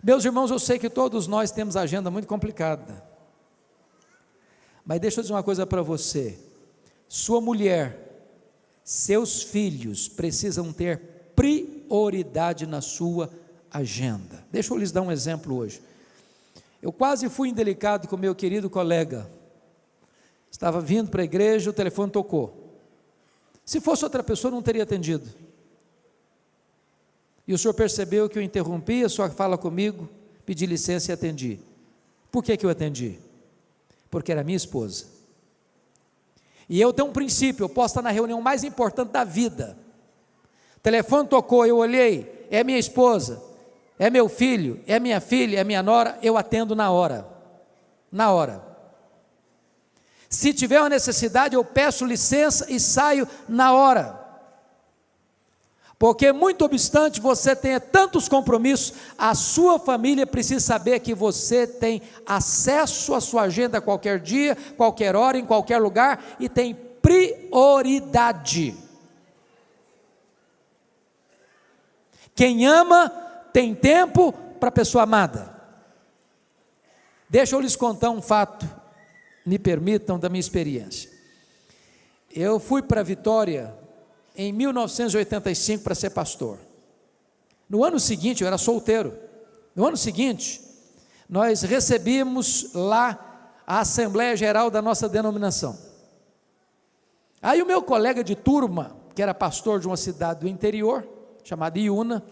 Meus irmãos, eu sei que todos nós temos agenda muito complicada, mas deixa eu dizer uma coisa para você: sua mulher, seus filhos precisam ter prioridade na sua agenda. Deixa eu lhes dar um exemplo hoje. Eu quase fui indelicado com meu querido colega, estava vindo para a igreja, o telefone tocou. Se fosse outra pessoa, não teria atendido. E o senhor percebeu que eu interrompi a sua fala comigo, pedi licença e atendi. Por que eu atendi? Porque era minha esposa. E eu tenho um princípio: eu posso estar na reunião mais importante da vida, o telefone tocou, eu olhei, é minha esposa, é meu filho, é minha filha, é minha nora, eu atendo na hora. Na hora. Se tiver uma necessidade, eu peço licença e saio na hora. Porque, muito obstante você tenha tantos compromissos, a sua família precisa saber que você tem acesso à sua agenda a qualquer dia, qualquer hora, em qualquer lugar, e tem prioridade. Quem ama, tem tempo para a pessoa amada. Deixa eu lhes contar um fato, me permitam, da minha experiência. Eu fui para Vitória em 1985 para ser pastor. No ano seguinte, eu era solteiro. No ano seguinte, nós recebíamos lá a Assembleia Geral da nossa denominação. Aí o meu colega de turma, que era pastor de uma cidade do interior, chamada Iuna,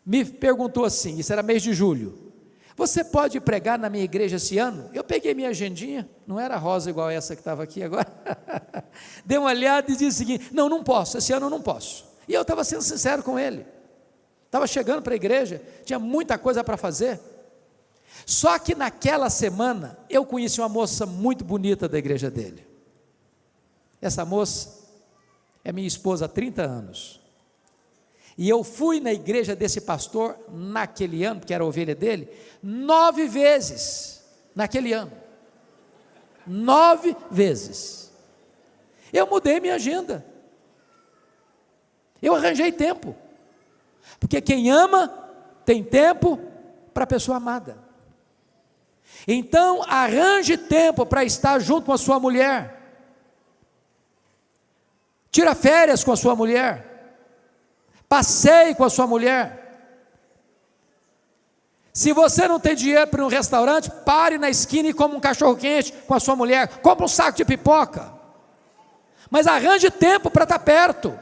me perguntou assim, isso era mês de julho: você pode pregar na minha igreja esse ano? Eu peguei minha agendinha, não era rosa igual essa que estava aqui agora, dei uma olhada e disse o seguinte: não posso, esse ano eu não posso. E eu estava sendo sincero com ele, estava chegando para a igreja, tinha muita coisa para fazer. Só que naquela semana, eu conheci uma moça muito bonita da igreja dele. Essa moça é minha esposa há 30 anos. E eu fui na igreja desse pastor naquele ano, que era a ovelha dele, 9 vezes, naquele ano, 9 vezes, eu mudei minha agenda, eu arranjei tempo, porque quem ama, tem tempo para a pessoa amada. Então, arranje tempo para estar junto com a sua mulher, tira férias com a sua mulher, passeie com a sua mulher. Se você não tem dinheiro para ir um restaurante, pare na esquina e coma um cachorro quente com a sua mulher, compre um saco de pipoca, mas arranje tempo para estar perto.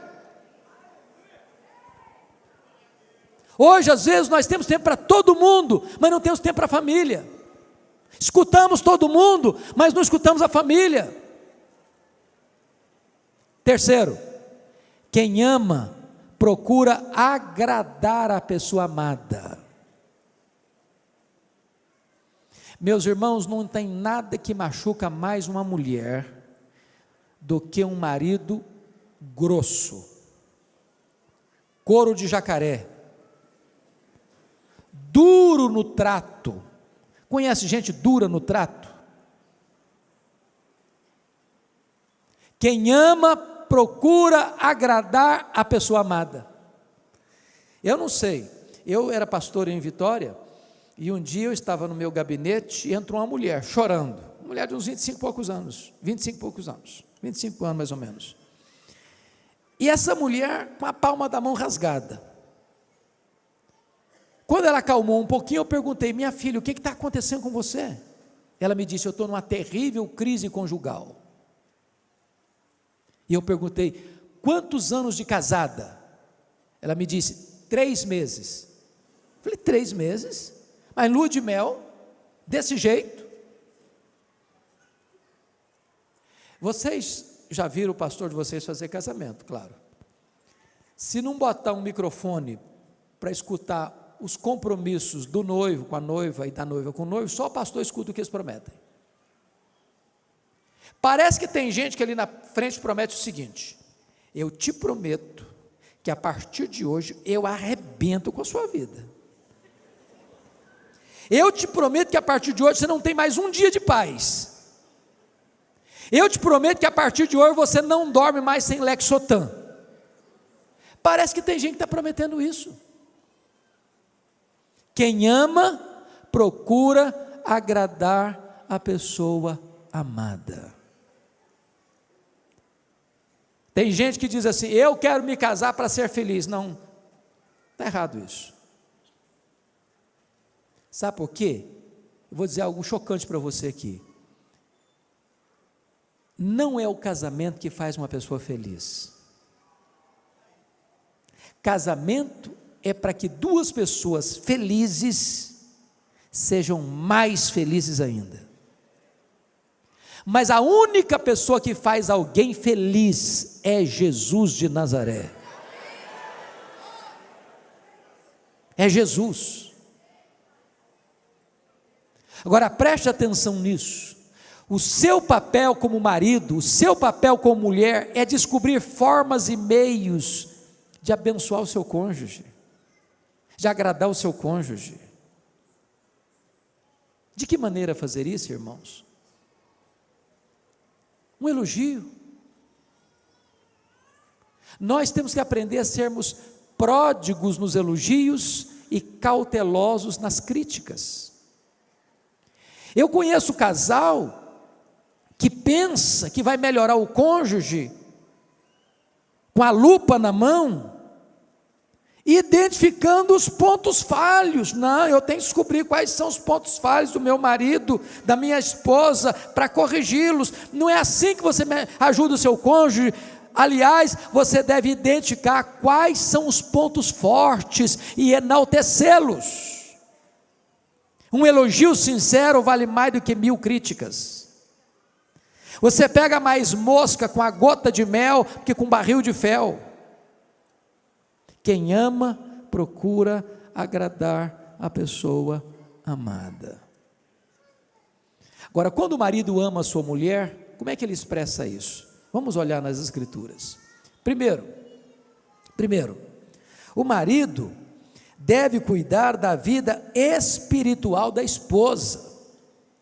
Hoje às vezes nós temos tempo para todo mundo, mas não temos tempo para a família. Escutamos todo mundo, mas não escutamos a família. Terceiro, quem ama procura agradar a pessoa amada. Meus irmãos, não tem nada que machuca mais uma mulher do que um marido grosso, couro de jacaré, duro no trato. Conhece gente dura no trato? Quem ama procura agradar a pessoa amada. Eu não sei, eu era pastor em Vitória, e um dia eu estava no meu gabinete e entrou uma mulher chorando, uma mulher de uns 25 e poucos anos, 25 anos mais ou menos, e essa mulher com a palma da mão rasgada. Quando ela acalmou um pouquinho, eu perguntei: minha filha, o que está acontecendo com você? Ela me disse: eu estou numa terrível crise conjugal. E eu perguntei: quantos anos de casada? Ela me disse: 3 meses. Eu falei: 3 meses? Mas lua de mel, desse jeito? Vocês já viram o pastor de vocês fazer casamento, claro. Se não botar um microfone para escutar os compromissos do noivo com a noiva e da noiva com o noivo, só o pastor escuta o que eles prometem. Parece que tem gente que ali na frente promete o seguinte: eu te prometo que a partir de hoje eu arrebento com a sua vida. Eu te prometo que a partir de hoje você não tem mais um dia de paz. Eu te prometo que a partir de hoje você não dorme mais sem Lexotan. Parece que tem gente que está prometendo isso. Quem ama, procura agradar a pessoa amada. Tem gente que diz assim: eu quero me casar para ser feliz. Não, está errado isso. Sabe por quê? Eu vou dizer algo chocante para você aqui. Não é o casamento que faz uma pessoa feliz. Casamento é para que 2 pessoas felizes sejam mais felizes ainda. Mas a única pessoa que faz alguém feliz é Jesus de Nazaré. É Jesus. Agora preste atenção nisso. O seu papel como marido, o seu papel como mulher é descobrir formas e meios de abençoar o seu cônjuge, de agradar o seu cônjuge. De que maneira fazer isso, irmãos? Um elogio. Nós temos que aprender a sermos pródigos nos elogios e cautelosos nas críticas. Eu conheço casal que pensa que vai melhorar o cônjuge com a lupa na mão, identificando os pontos falhos. Não, eu tenho que descobrir quais são os pontos falhos do meu marido, da minha esposa, para corrigi-los. Não é assim que você ajuda o seu cônjuge. Aliás, você deve identificar quais são os pontos fortes e enaltecê-los. Um elogio sincero vale mais do que 1000 críticas. Você pega mais mosca com a gota de mel que com barril de fel. Quem ama, procura agradar a pessoa amada. Agora, quando o marido ama a sua mulher, como é que ele expressa isso? Vamos olhar nas Escrituras. Primeiro, o marido deve cuidar da vida espiritual da esposa.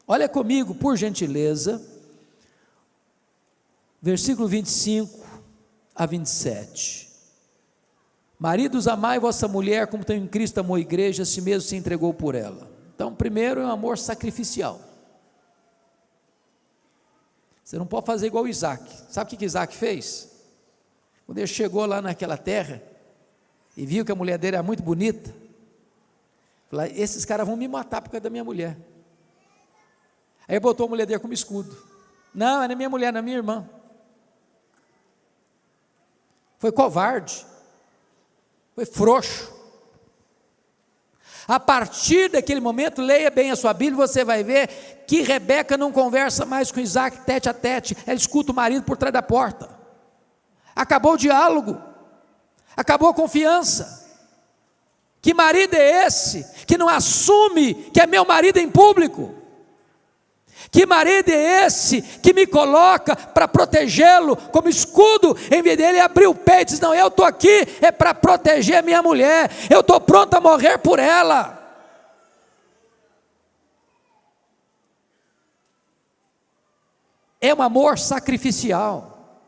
Olha comigo, por gentileza, versículo 25 a 27. Maridos, amai vossa mulher, como também Cristo amou a igreja, a si mesmo se entregou por ela. Então, primeiro é um amor sacrificial. Você não pode fazer igual Isaac. Sabe o que Isaac fez? Quando ele chegou lá naquela terra e viu que a mulher dele era muito bonita, falou: esses caras vão me matar por causa da minha mulher. Aí botou a mulher dele como escudo. Não, não é minha mulher, não é minha irmã. Foi covarde, foi frouxo. A partir daquele momento, leia bem a sua Bíblia, você vai ver que Rebeca não conversa mais com Isaac tete a tete, ela escuta o marido por trás da porta. Acabou o diálogo, acabou a confiança. Que marido é esse que não assume que é meu marido em público? Que marido é esse que me coloca para protegê-lo como escudo, em vez dele abrir o peito e diz: não, eu estou aqui é para proteger a minha mulher, eu estou pronto a morrer por ela. É um amor sacrificial.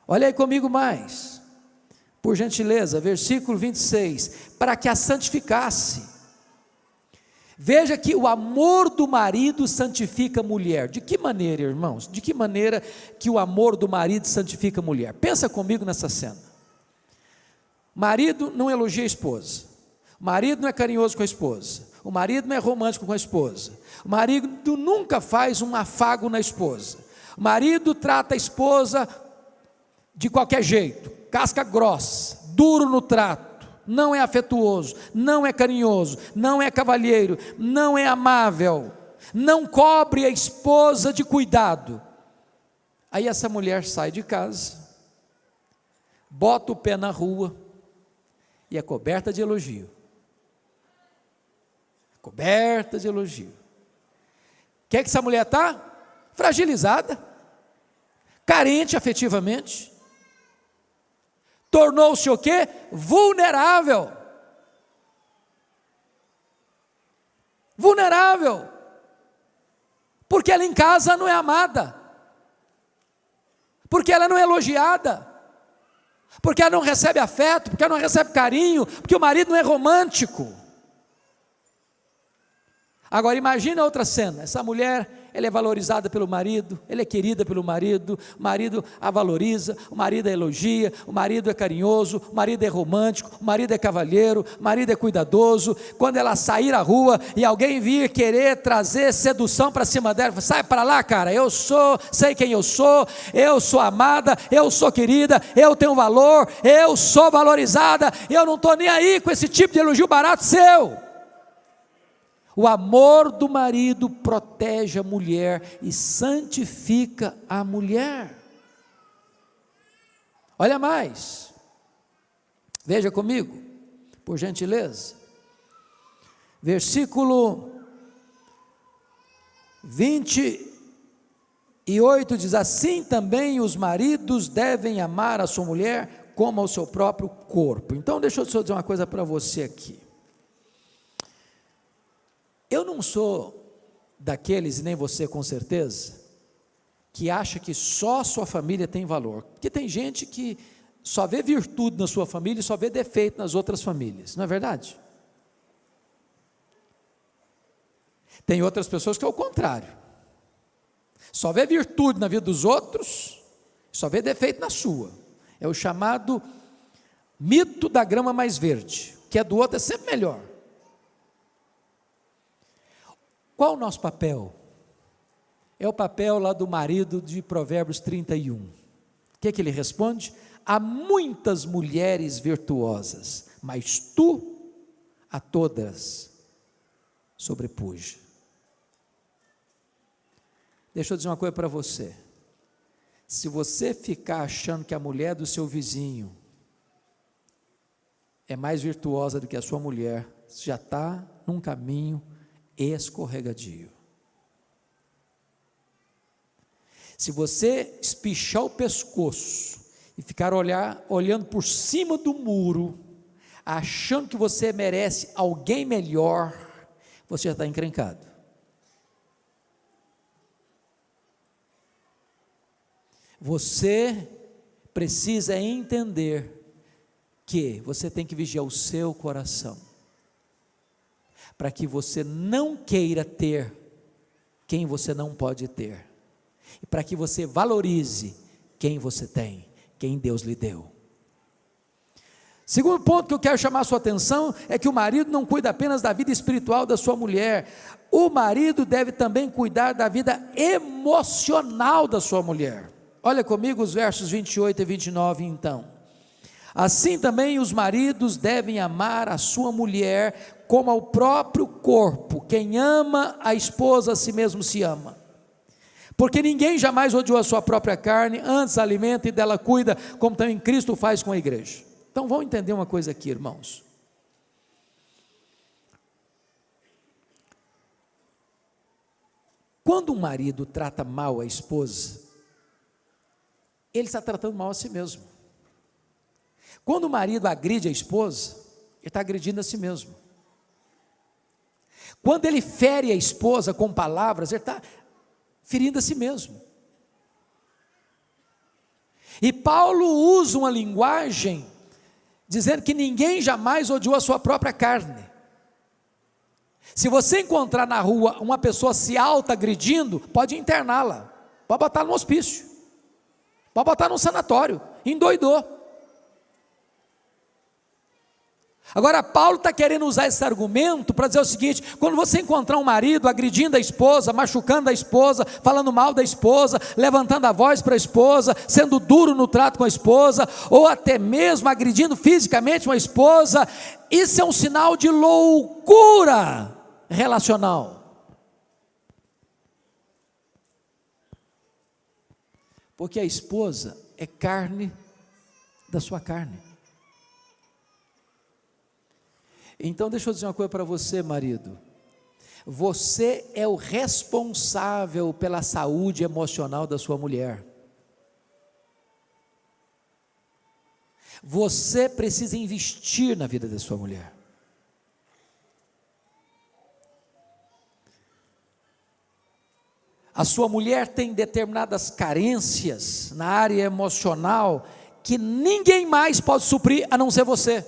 Olha aí comigo mais, por gentileza, versículo 26, para que a santificasse. Veja que o amor do marido santifica a mulher. De que maneira, irmãos? De que maneira que o amor do marido santifica a mulher? Pensa comigo nessa cena. Marido não elogia a esposa. O marido não é carinhoso com a esposa, o marido não é romântico com a esposa, o marido nunca faz um afago na esposa, o marido trata a esposa de qualquer jeito, casca grossa, duro no trato, não é afetuoso, não é carinhoso, não é cavalheiro, não é amável, não cobre a esposa de cuidado. Aí essa mulher sai de casa, bota o pé na rua e é coberta de elogio. Coberta de elogio. O que é que essa mulher está? Fragilizada, carente afetivamente, tornou-se o quê? Vulnerável. Vulnerável, porque ela em casa não é amada, porque ela não é elogiada, porque ela não recebe afeto, porque ela não recebe carinho, porque o marido não é romântico. Agora imagina outra cena, essa mulher, ela é valorizada pelo marido, ela é querida pelo marido, o marido a valoriza, o marido a elogia, o marido é carinhoso, o marido é romântico, o marido é cavalheiro, o marido é cuidadoso. Quando ela sair à rua e alguém vir querer trazer sedução para cima dela, sai para lá, cara, sei quem eu sou amada, eu sou querida, eu tenho valor, eu sou valorizada, eu não estou nem aí com esse tipo de elogio barato seu. O amor do marido protege a mulher e santifica a mulher. Olha mais, veja comigo, por gentileza, versículo 28 diz: assim também os maridos devem amar a sua mulher como ao seu próprio corpo. Então deixa eu dizer uma coisa para você aqui. Eu não sou daqueles, e nem você com certeza, que acha que só sua família tem valor, porque tem gente que só vê virtude na sua família e só vê defeito nas outras famílias, não é verdade? Tem outras pessoas que é o contrário, só vê virtude na vida dos outros, só vê defeito na sua. É o chamado mito da grama mais verde, que é do outro é sempre melhor. Qual o nosso papel? É o papel lá do marido de Provérbios 31. O que ele responde? Há muitas mulheres virtuosas, mas tu a todas sobrepuja. Deixa eu dizer uma coisa para você. Se você ficar achando que a mulher do seu vizinho é mais virtuosa do que a sua mulher, você já está num caminho escorregadio. Se você espichar o pescoço e ficar olhando por cima do muro, achando que você merece alguém melhor, você já está encrencado. Você precisa entender que você tem que vigiar o seu coração, para que você não queira ter quem você não pode ter, e para que você valorize quem você tem, quem Deus lhe deu. Segundo ponto que eu quero chamar a sua atenção, é que o marido não cuida apenas da vida espiritual da sua mulher, o marido deve também cuidar da vida emocional da sua mulher. Olha comigo os versos 28 e 29 então. Assim também os maridos devem amar a sua mulher como ao próprio corpo. Quem ama a esposa a si mesmo se ama. Porque ninguém jamais odiou a sua própria carne, antes a alimenta e dela cuida, como também Cristo faz com a igreja. Então vamos entender uma coisa aqui, irmãos. Quando um marido trata mal a esposa, ele está tratando mal a si mesmo. Quando o marido agride a esposa, ele está agredindo a si mesmo. Quando ele fere a esposa com palavras, ele está ferindo a si mesmo. E Paulo usa uma linguagem dizendo que ninguém jamais odiou a sua própria carne. Se você encontrar na rua uma pessoa se auto-agredindo, pode interná-la, pode botar no hospício, pode botar no sanatório, endoidou. Agora Paulo está querendo usar esse argumento para dizer o seguinte: quando você encontrar um marido agredindo a esposa, machucando a esposa, falando mal da esposa, levantando a voz para a esposa, sendo duro no trato com a esposa, ou até mesmo agredindo fisicamente uma esposa, isso é um sinal de loucura relacional. Porque a esposa é carne da sua carne. Então deixa eu dizer uma coisa para você, marido. Você é o responsável pela saúde emocional da sua mulher. Você precisa investir na vida da sua mulher. A sua mulher tem determinadas carências na área emocional que ninguém mais pode suprir a não ser você.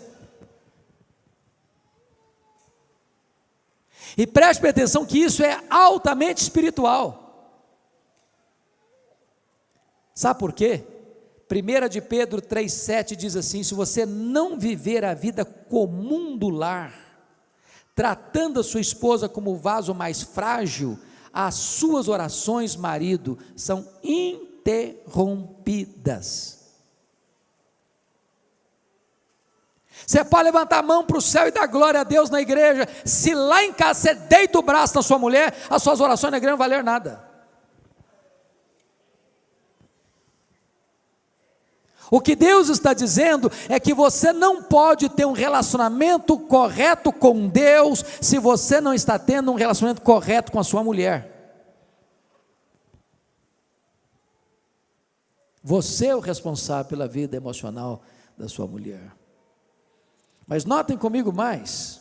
E preste atenção que isso é altamente espiritual. Sabe por quê? 1 de Pedro 3,7 diz assim: se você não viver a vida comum do lar, tratando a sua esposa como o vaso mais frágil, as suas orações, marido, são interrompidas. Você pode levantar a mão para o céu e dar glória a Deus na igreja, se lá em casa você deita o braço na sua mulher, as suas orações na igreja não valeram nada. O que Deus está dizendo é que você não pode ter um relacionamento correto com Deus, se você não está tendo um relacionamento correto com a sua mulher. Você é o responsável pela vida emocional da sua mulher. Mas notem comigo mais,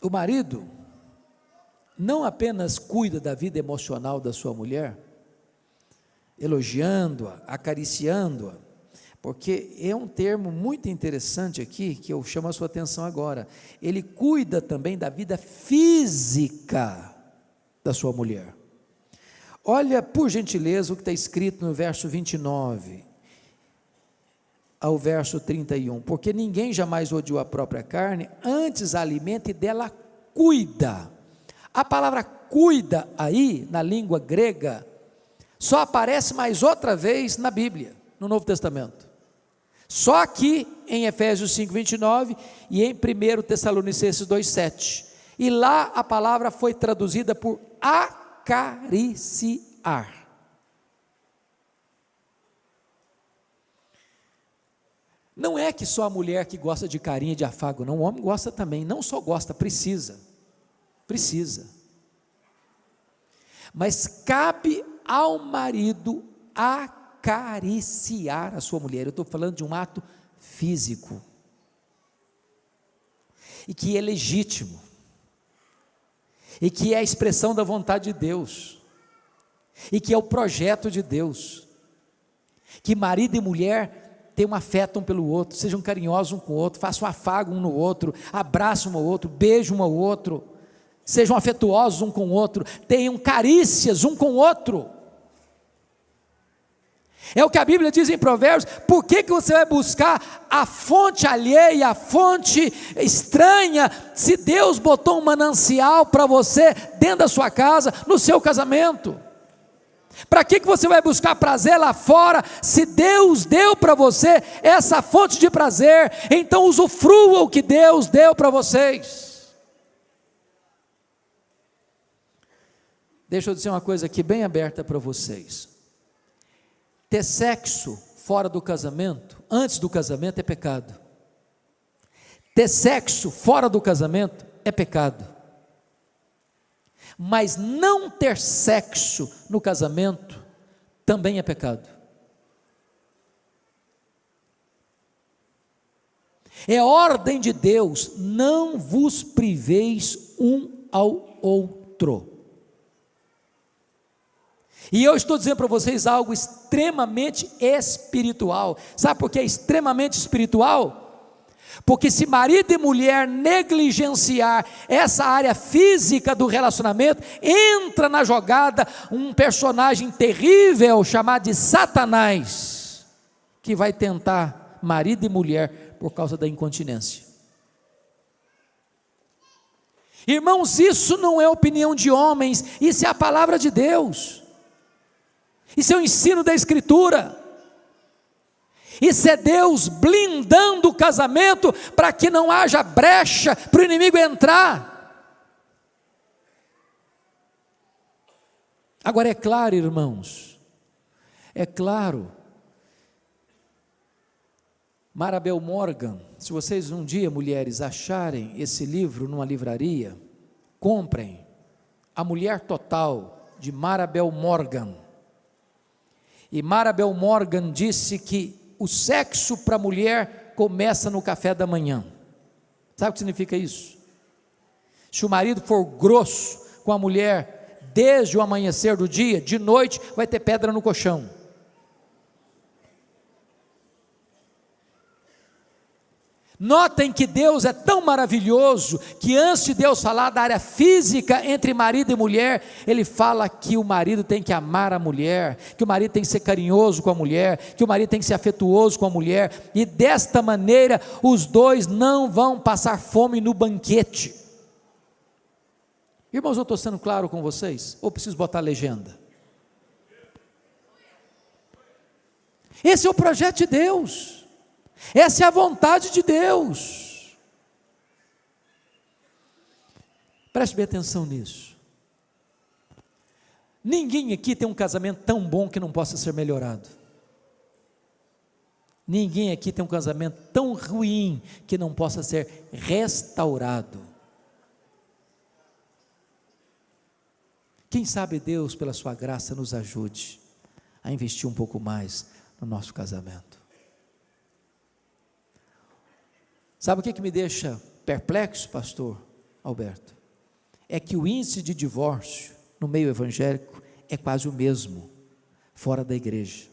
o marido não apenas cuida da vida emocional da sua mulher, elogiando-a, acariciando-a, porque é um termo muito interessante aqui, que eu chamo a sua atenção agora, ele cuida também da vida física da sua mulher. Olha, por gentileza, o que está escrito no verso 29 ao verso 31, porque ninguém jamais odiou a própria carne, antes a alimenta e dela cuida. A palavra cuida aí, na língua grega, só aparece mais outra vez na Bíblia, no Novo Testamento, só aqui em Efésios 5:29 e em 1 Tessalonicenses 2:7, e lá a palavra foi traduzida por acariciar. Não é que só a mulher que gosta de carinho e de afago, não, o homem gosta também, não só gosta, precisa, mas cabe ao marido acariciar a sua mulher. Eu estou falando de um ato físico, e que é legítimo, e que é a expressão da vontade de Deus, e que é o projeto de Deus, que marido e mulher tenham afeto um pelo outro, sejam carinhosos um com o outro, façam afago um no outro, abraçam um ao outro, beijam um ao outro, sejam afetuosos um com o outro, tenham carícias um com o outro. É o que a Bíblia diz em Provérbios. Por que você vai buscar a fonte alheia, a fonte estranha, se Deus botou um manancial para você dentro da sua casa, no seu casamento? Para que você vai buscar prazer lá fora, se Deus deu para você essa fonte de prazer? Então usufrua o que Deus deu para vocês. Deixa eu dizer uma coisa aqui bem aberta para vocês. Ter sexo fora do casamento, antes do casamento, é pecado. Ter sexo fora do casamento é pecado. Mas não ter sexo no casamento também é pecado. É ordem de Deus: não vos priveis um ao outro. E eu estou dizendo para vocês algo extremamente espiritual. Sabe por que é extremamente espiritual? Porque se marido e mulher negligenciar essa área física do relacionamento, entra na jogada um personagem terrível chamado de Satanás, que vai tentar marido e mulher por causa da incontinência. Irmãos, isso não é opinião de homens, isso é a palavra de Deus, isso é o ensino da Escritura. Isso é Deus blindando o casamento para que não haja brecha para o inimigo entrar. Agora é claro, irmãos, é claro, Marabel Morgan, se vocês um dia, mulheres, acharem esse livro numa livraria, comprem A Mulher Total, de Marabel Morgan. E Marabel Morgan disse que o sexo para a mulher começa no café da manhã. Sabe o que significa isso? Se o marido for grosso com a mulher desde o amanhecer do dia, de noite vai ter pedra no colchão. Notem que Deus é tão maravilhoso, que antes de Deus falar da área física entre marido e mulher, Ele fala que o marido tem que amar a mulher, que o marido tem que ser carinhoso com a mulher, que o marido tem que ser afetuoso com a mulher, e desta maneira os dois não vão passar fome no banquete. Irmãos, eu estou sendo claro com vocês? Ou preciso botar a legenda? Esse é o projeto de Deus. Essa é a vontade de Deus. Preste bem atenção nisso. Ninguém aqui tem um casamento tão bom que não possa ser melhorado. Ninguém aqui tem um casamento tão ruim que não possa ser restaurado. Quem sabe Deus, pela sua graça, nos ajude a investir um pouco mais no nosso casamento. Sabe o que me deixa perplexo, pastor Alberto? É que o índice de divórcio no meio evangélico é quase o mesmo, fora da igreja.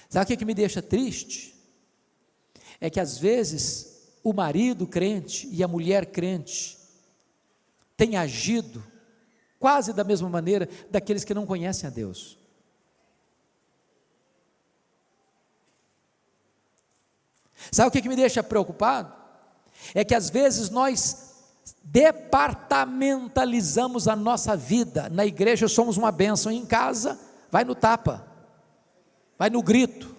Sabe o que me deixa triste? É que às vezes o marido crente e a mulher crente têm agido quase da mesma maneira daqueles que não conhecem a Deus. Sabe o que me deixa preocupado? É que às vezes nós departamentalizamos a nossa vida. Na igreja somos uma bênção, em casa vai no tapa, vai no grito,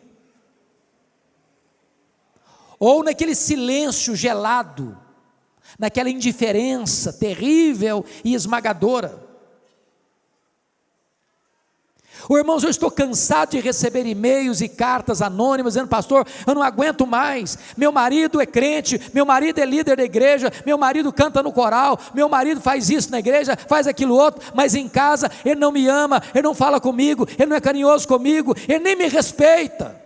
ou naquele silêncio gelado, naquela indiferença terrível e esmagadora. Irmãos, eu estou cansado de receber e-mails e cartas anônimas dizendo: pastor, eu não aguento mais, meu marido é crente, meu marido é líder da igreja, meu marido canta no coral, meu marido faz isso na igreja, faz aquilo outro, mas em casa ele não me ama, ele não fala comigo, ele não é carinhoso comigo, ele nem me respeita.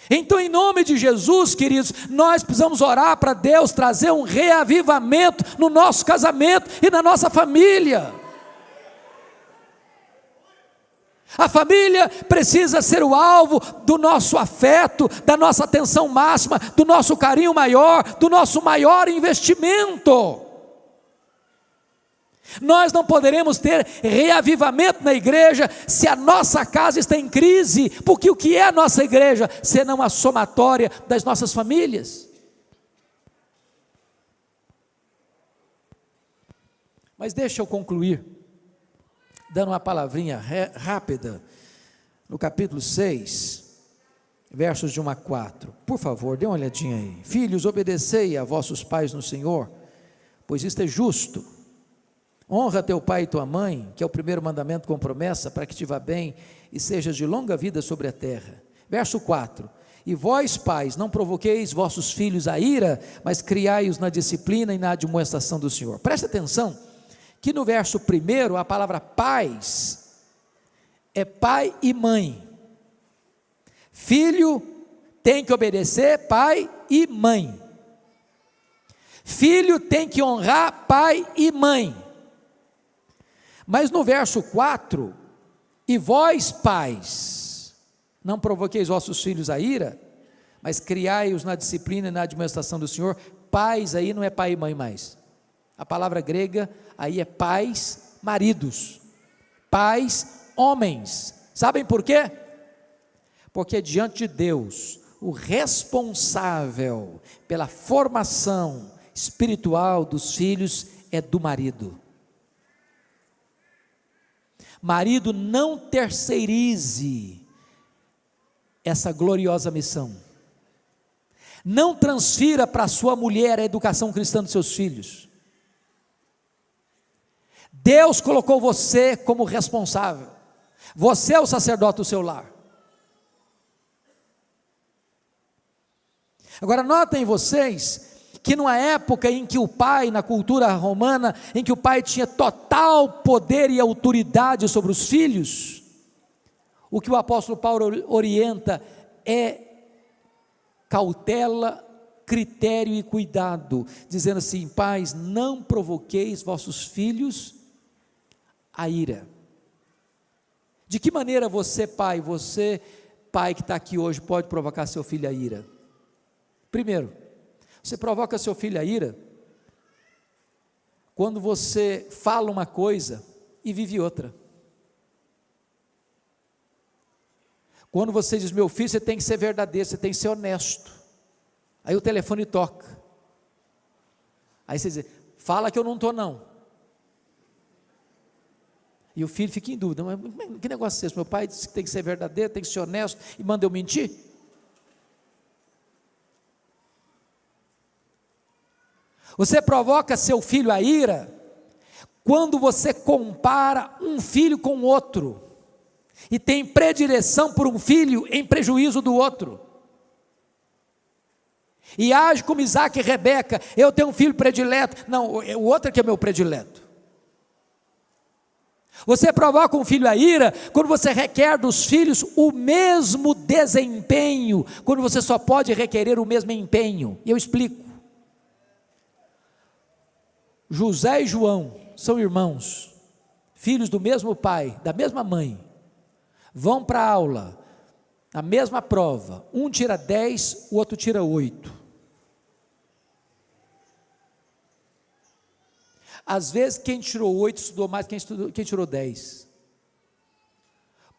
Então, em nome de Jesus, queridos, nós precisamos orar para Deus trazer um reavivamento no nosso casamento e na nossa família. A família precisa ser o alvo do nosso afeto, da nossa atenção máxima, do nosso carinho maior, do nosso maior investimento. Nós não poderemos ter reavivamento na igreja se a nossa casa está em crise, porque o que é a nossa igreja, senão a somatória das nossas famílias? Mas deixa eu concluir, dando uma palavrinha rápida, no capítulo 6, versos de 1 a 4, por favor, dê uma olhadinha aí. Filhos, obedecei a vossos pais no Senhor, pois isto é justo. Honra teu pai e tua mãe, que é o primeiro mandamento com promessa, para que te vá bem e sejas de longa vida sobre a terra. Verso 4, e vós pais, não provoqueis vossos filhos a ira, mas criai-os na disciplina e na admoestação do Senhor. Presta atenção, que no verso 1, a palavra pais, é pai e mãe. Filho tem que obedecer pai e mãe. Filho tem que honrar pai e mãe. Mas no verso 4, e vós pais, não provoqueis vossos filhos a ira, mas criai-os na disciplina e na admoestação do Senhor. Pais aí não é pai e mãe mais, a palavra grega aí é pais, maridos, pais, homens. Sabem por quê? Porque diante de Deus, o responsável pela formação espiritual dos filhos é do marido. Marido, não terceirize essa gloriosa missão. Não transfira para a sua mulher a educação cristã dos seus filhos. Deus colocou você como responsável. Você é o sacerdote do seu lar. Agora notem vocês que numa época em que o pai, na cultura romana, em que o pai tinha total poder e autoridade sobre os filhos, o que o apóstolo Paulo orienta é cautela, critério e cuidado, dizendo assim: pais, não provoqueis vossos filhos a ira. De que maneira você pai que está aqui hoje, pode provocar seu filho a ira? Primeiro, você provoca seu filho a ira quando você fala uma coisa e vive outra. Quando você diz: meu filho, você tem que ser verdadeiro, você tem que ser honesto. Aí o telefone toca. Aí você diz: fala que eu não estou não. E o filho fica em dúvida: mas que negócio é esse? Meu pai disse que tem que ser verdadeiro, tem que ser honesto, e manda eu mentir? Você provoca seu filho a ira quando você compara um filho com outro e tem predileção por um filho em prejuízo do outro, e age como Isaac e Rebeca: eu tenho um filho predileto, não, o outro é que é meu predileto. Você provoca um filho a ira quando você requer dos filhos o mesmo desempenho, quando você só pode requerer o mesmo empenho. E eu explico. José e João são irmãos, filhos do mesmo pai, da mesma mãe, vão para a aula, a mesma prova, um tira 10, o outro tira 8. Às vezes quem tirou 8 estudou mais que quem tirou 10,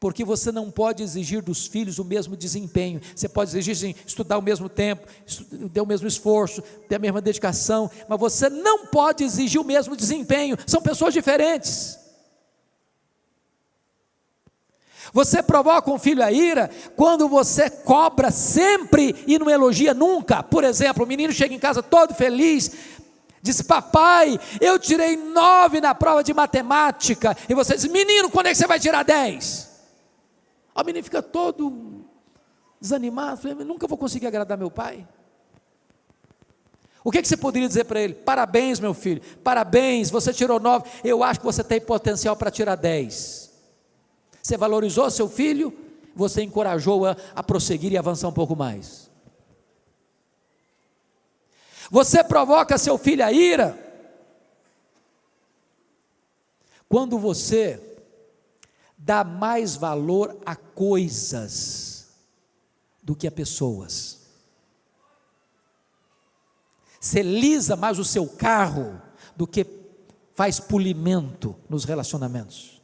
porque você não pode exigir dos filhos o mesmo desempenho. Você pode exigir sim, estudar ao mesmo tempo, ter o mesmo esforço, ter a mesma dedicação, mas você não pode exigir o mesmo desempenho. São pessoas diferentes. Você provoca um filho a ira quando você cobra sempre e não elogia nunca. Por exemplo, o menino chega em casa todo feliz, diz: papai, eu tirei 9 na prova de matemática, e você diz: menino, quando é que você vai tirar 10? O menino fica todo desanimado, fala: nunca vou conseguir agradar meu pai. O que você poderia dizer para ele? Parabéns, meu filho, parabéns, você tirou 9, eu acho que você tem potencial para tirar 10. Você valorizou seu filho, você encorajou a prosseguir e avançar um pouco mais. Você provoca seu filho a ira quando você dá mais valor a coisas do que a pessoas. Você lisa mais o seu carro do que faz polimento nos relacionamentos.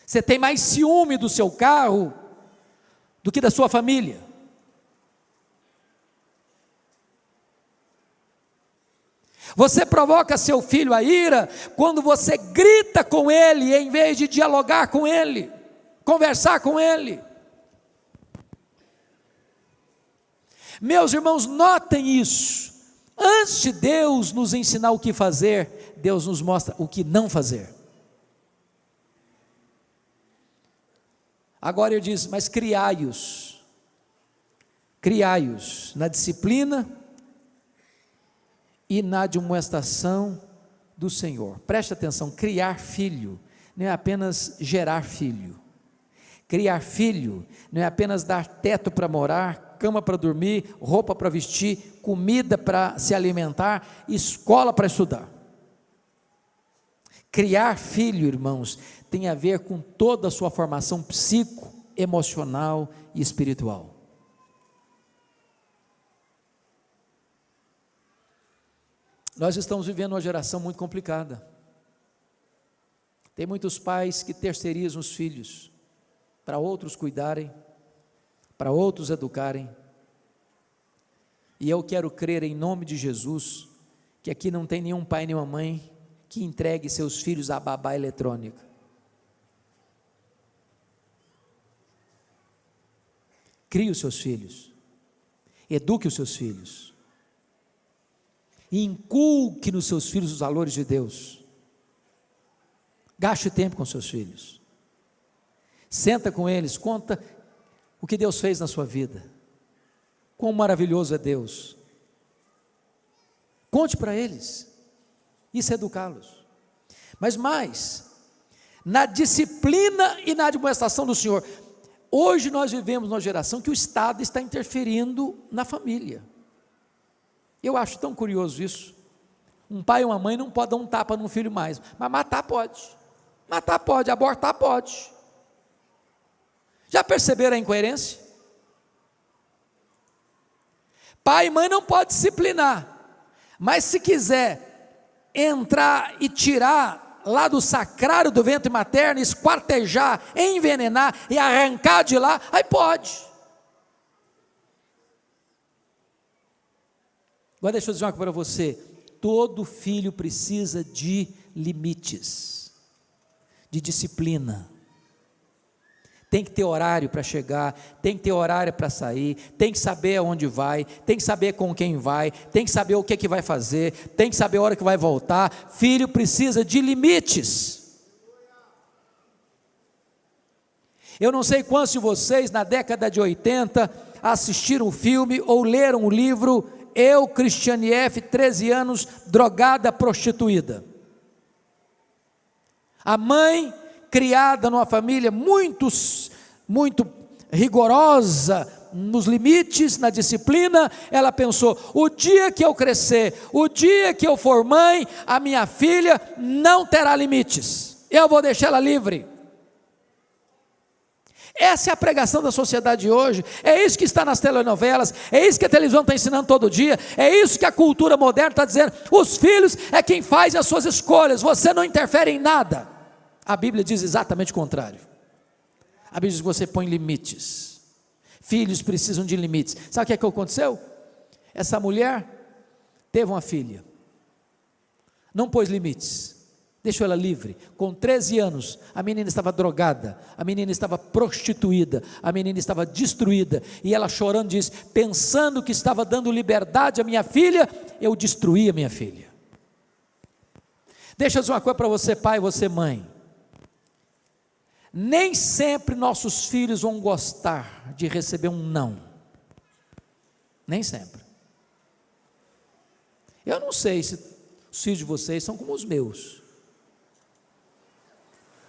Você tem mais ciúme do seu carro do que da sua família. Você provoca seu filho a ira quando você grita com ele em vez de dialogar com ele, conversar com ele. Meus irmãos, notem isso. Antes de Deus nos ensinar o que fazer, Deus nos mostra o que não fazer. Agora ele diz: mas criai-os na disciplina e na admoestação do Senhor. Preste atenção: criar filho não é apenas gerar filho. Criar filho não é apenas dar teto para morar, cama para dormir, roupa para vestir, comida para se alimentar, escola para estudar. Criar filho, irmãos, tem a ver com toda a sua formação psico, emocional e espiritual. Nós estamos vivendo uma geração muito complicada. Tem muitos pais que terceirizam os filhos para outros cuidarem, para outros educarem. E eu quero crer em nome de Jesus, que aqui não tem nenhum pai nem uma mãe que entregue seus filhos à babá eletrônica. Crie os seus filhos, eduque os seus filhos, e inculque nos seus filhos os valores de Deus. Gaste tempo com seus filhos, senta com eles, conta o que Deus fez na sua vida, quão maravilhoso é Deus, conte para eles, isso é educá-los, mas mais, na disciplina e na admoestação do Senhor. Hoje nós vivemos numa geração que o Estado está interferindo na família. Eu acho tão curioso isso. Um pai e uma mãe não podem dar um tapa num filho mais, mas matar pode, abortar pode. Já perceberam a incoerência? Pai e mãe não pode disciplinar, mas se quiser entrar e tirar lá do sacrário do ventre materno, esquartejar, envenenar e arrancar de lá, aí pode. Agora deixa eu dizer uma coisa para você, todo filho precisa de limites, de disciplina. Tem que ter horário para chegar, tem que ter horário para sair, tem que saber aonde vai, tem que saber com quem vai, tem que saber o que vai fazer, tem que saber a hora que vai voltar. Filho precisa de limites. Eu não sei quantos de vocês na década de 80 assistiram o filme ou leram o livro Eu, Cristiane F., 13 anos, drogada, prostituída. A mãe, criada numa família muito rigorosa nos limites, na disciplina, ela pensou: o dia que eu crescer, o dia que eu for mãe, a minha filha não terá limites, eu vou deixar ela livre. Essa é a pregação da sociedade de hoje, é isso que está nas telenovelas, é isso que a televisão está ensinando todo dia, é isso que a cultura moderna está dizendo. Os filhos é quem faz as suas escolhas, você não interfere em nada. A Bíblia diz exatamente o contrário. A Bíblia diz que você põe limites. Filhos precisam de limites. Sabe o que aconteceu? Essa mulher teve uma filha, não pôs limites, deixou ela livre. Com 13 anos, a menina estava drogada, a menina estava prostituída, a menina estava destruída, e ela chorando diz: pensando que estava dando liberdade à minha filha, eu destruí a minha filha. Deixa eu dizer uma coisa para você, pai, você mãe. Nem sempre nossos filhos vão gostar de receber um não, nem sempre. Eu não sei se os filhos de vocês são como os meus,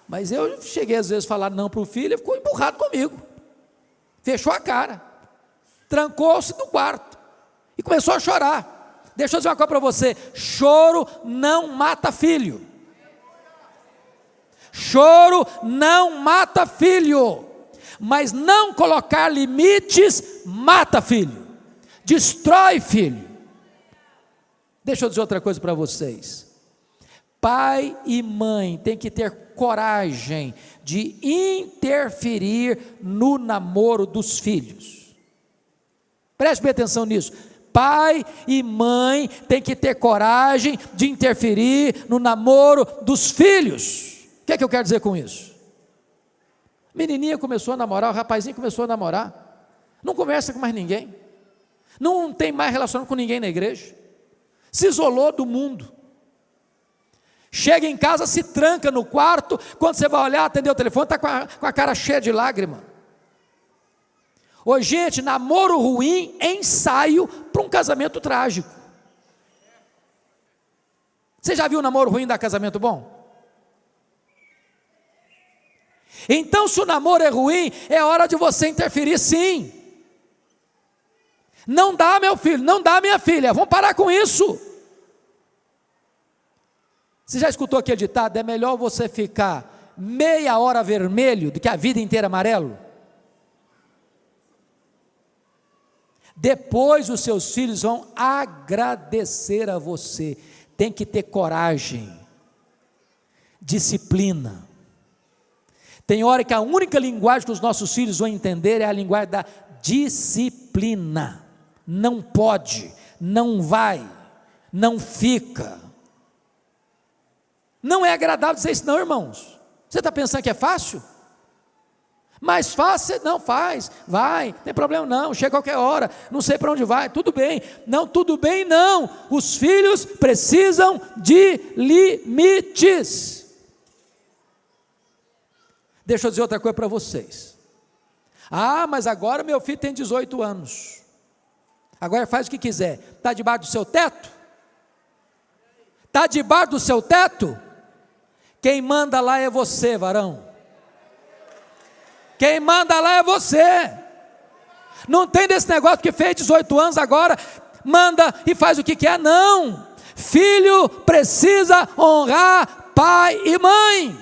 mas eu cheguei às vezes a falar não para o filho, ele ficou emburrado comigo, fechou a cara, trancou-se no quarto e começou a chorar. Deixa eu dizer uma coisa para você: choro não mata filho. Choro não mata filho, mas não colocar limites mata filho, destrói filho. Deixa eu dizer outra coisa para vocês: pai e mãe têm que ter coragem de interferir no namoro dos filhos. Preste bem atenção nisso. Pai e mãe têm que ter coragem de interferir no namoro dos filhos. O que eu quero dizer com isso? Menininha começou a namorar, o rapazinho começou a namorar, não conversa com mais ninguém, não tem mais relacionamento com ninguém na igreja, se isolou do mundo, chega em casa, se tranca no quarto, quando você vai olhar, atender o telefone, está com a cara cheia de lágrima. Ô gente, namoro ruim é ensaio para um casamento trágico. Você já viu um namoro ruim dar casamento bom? Então, se o namoro é ruim, é hora de você interferir, sim. Não dá, meu filho, não dá, minha filha, vamos parar com isso. Você já escutou aquele ditado? É melhor você ficar meia hora vermelho do que a vida inteira amarelo? Depois os seus filhos vão agradecer a você. Tem que ter coragem, disciplina. Tem hora que a única linguagem que os nossos filhos vão entender é a linguagem da disciplina. Não pode, não vai, não fica. Não é agradável dizer isso não, irmãos. Você está pensando que é fácil? Mais fácil, não faz, vai, não tem problema não, chega a qualquer hora, não sei para onde vai, tudo bem. Não, tudo bem não, os filhos precisam de limites. Deixa eu dizer outra coisa para vocês. Mas agora meu filho tem 18 anos, agora faz o que quiser. Está debaixo do seu teto? Está debaixo do seu teto? Quem manda lá é você, varão. Quem manda lá é você. Não tem desse negócio que fez 18 anos agora, manda e faz o que quer, não. Filho precisa honrar pai e mãe.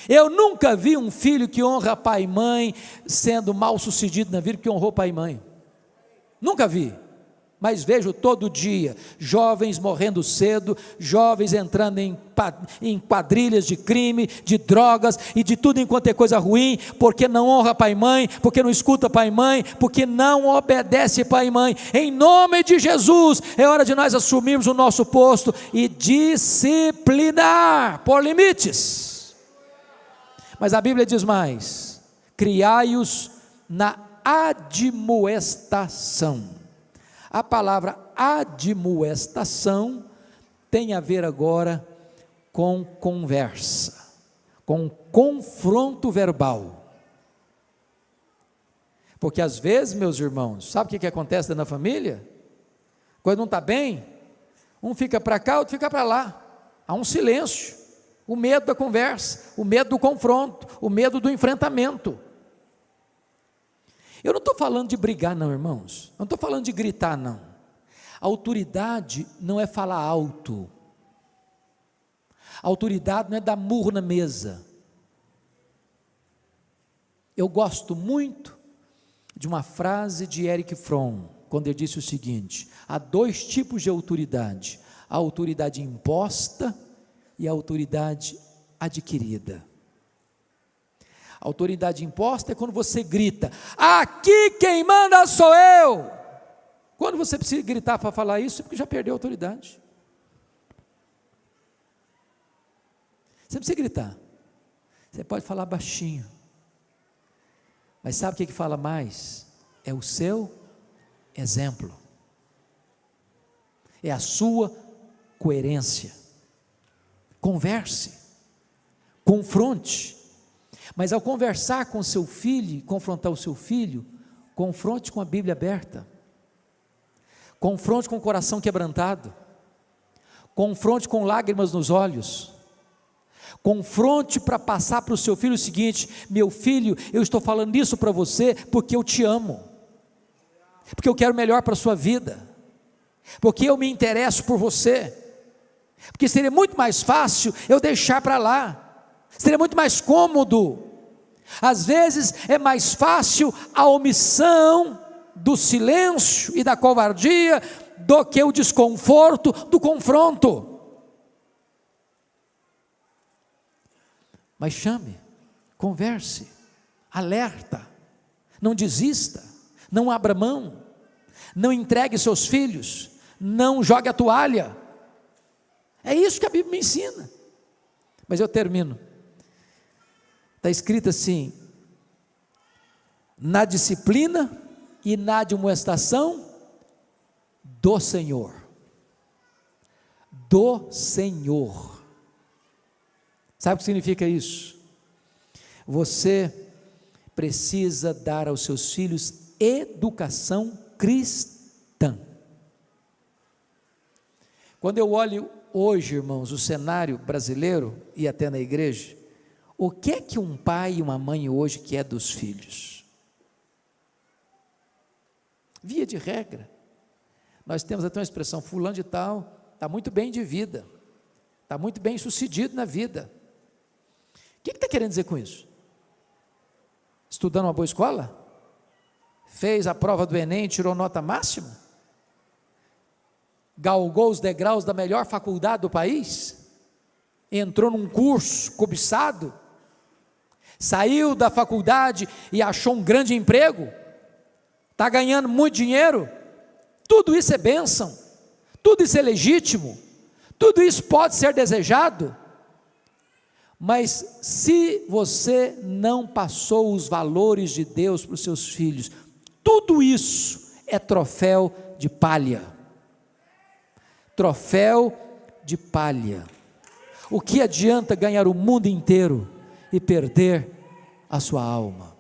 Eu nunca vi um filho que honra pai e mãe sendo mal sucedido na vida porque honrou pai e mãe. Nunca vi. Mas vejo todo dia jovens morrendo cedo, jovens entrando em quadrilhas de crime, de drogas e de tudo enquanto é coisa ruim, porque não honra pai e mãe, porque não escuta pai e mãe, porque não obedece pai e mãe. Em nome de Jesus, é hora de nós assumirmos o nosso posto e disciplinar, por limites. Mas a Bíblia diz mais: criai-os na admoestação. A palavra admoestação tem a ver agora com conversa, com confronto verbal. Porque às vezes, meus irmãos, sabe o que acontece na família? Quando não está bem, um fica para cá, outro fica para lá. Há um silêncio, o medo da conversa, o medo do confronto, o medo do enfrentamento. Eu não estou falando de brigar não, irmãos, não estou falando de gritar não. A autoridade não é falar alto, a autoridade não é dar murro na mesa. Eu gosto muito de uma frase de Erich Fromm, quando ele disse o seguinte: há dois tipos de autoridade, a autoridade imposta e a autoridade adquirida. A autoridade imposta é quando você grita: aqui quem manda sou eu. Quando você precisa gritar para falar isso, é porque já perdeu a autoridade. Você precisa gritar. Você pode falar baixinho, mas sabe o que fala mais? É o seu exemplo, é a sua coerência. Converse, confronte. Mas ao conversar com seu filho, confrontar o seu filho, confronte com a Bíblia aberta, confronte com o coração quebrantado, confronte com lágrimas nos olhos, confronte para passar para o seu filho o seguinte: meu filho, eu estou falando isso para você porque eu te amo, porque eu quero o melhor para a sua vida, porque eu me interesso por você, porque seria muito mais fácil eu deixar para lá, seria muito mais cômodo. Às vezes é mais fácil a omissão do silêncio e da covardia do que o desconforto do confronto. Mas chame, converse, alerta, não desista, não abra mão, não entregue seus filhos, não jogue a toalha. É isso que a Bíblia me ensina. Mas eu termino. Está escrito assim: na disciplina e na admoestação do Senhor. Do Senhor. Sabe o que significa isso? Você precisa dar aos seus filhos educação cristã. Quando eu olho hoje, irmãos, o cenário brasileiro e até na igreja, o que é que um pai e uma mãe hoje quer dos filhos? Via de regra, Nós temos até uma expressão, fulano de tal está muito bem de vida, está muito bem sucedido na vida. O que está querendo dizer com isso? Estudando uma boa escola? Fez a prova do Enem, tirou nota máxima? Galgou os degraus da melhor faculdade do país? Entrou num curso cobiçado? Saiu da faculdade e achou um grande emprego? Está ganhando muito dinheiro? Tudo isso é bênção, tudo isso é legítimo, tudo isso pode ser desejado, mas se você não passou os valores de Deus para os seus filhos, tudo isso é troféu de palha. Troféu de palha. O que adianta ganhar o mundo inteiro e perder a sua alma?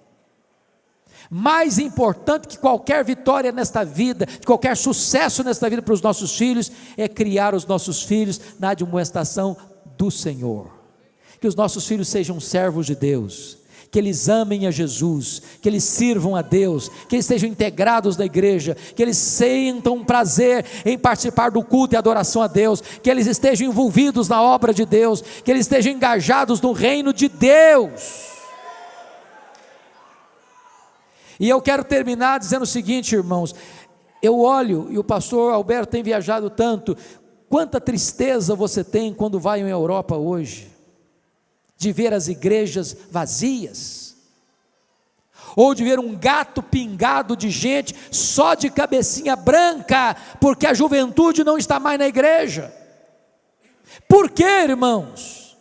Mais importante que qualquer vitória nesta vida, qualquer sucesso nesta vida para os nossos filhos, é criar os nossos filhos na admoestação do Senhor. Que os nossos filhos sejam servos de Deus, que eles amem a Jesus, que eles sirvam a Deus, que eles estejam integrados na igreja, que eles sintam prazer em participar do culto e adoração a Deus, que eles estejam envolvidos na obra de Deus, que eles estejam engajados no reino de Deus. E eu quero terminar dizendo o seguinte, irmãos, eu olho, e o pastor Alberto tem viajado tanto, quanta tristeza você tem quando vai em Europa hoje, de ver as igrejas vazias, ou de ver um gato pingado de gente, só de cabecinha branca, porque a juventude não está mais na igreja. Por quê, irmãos?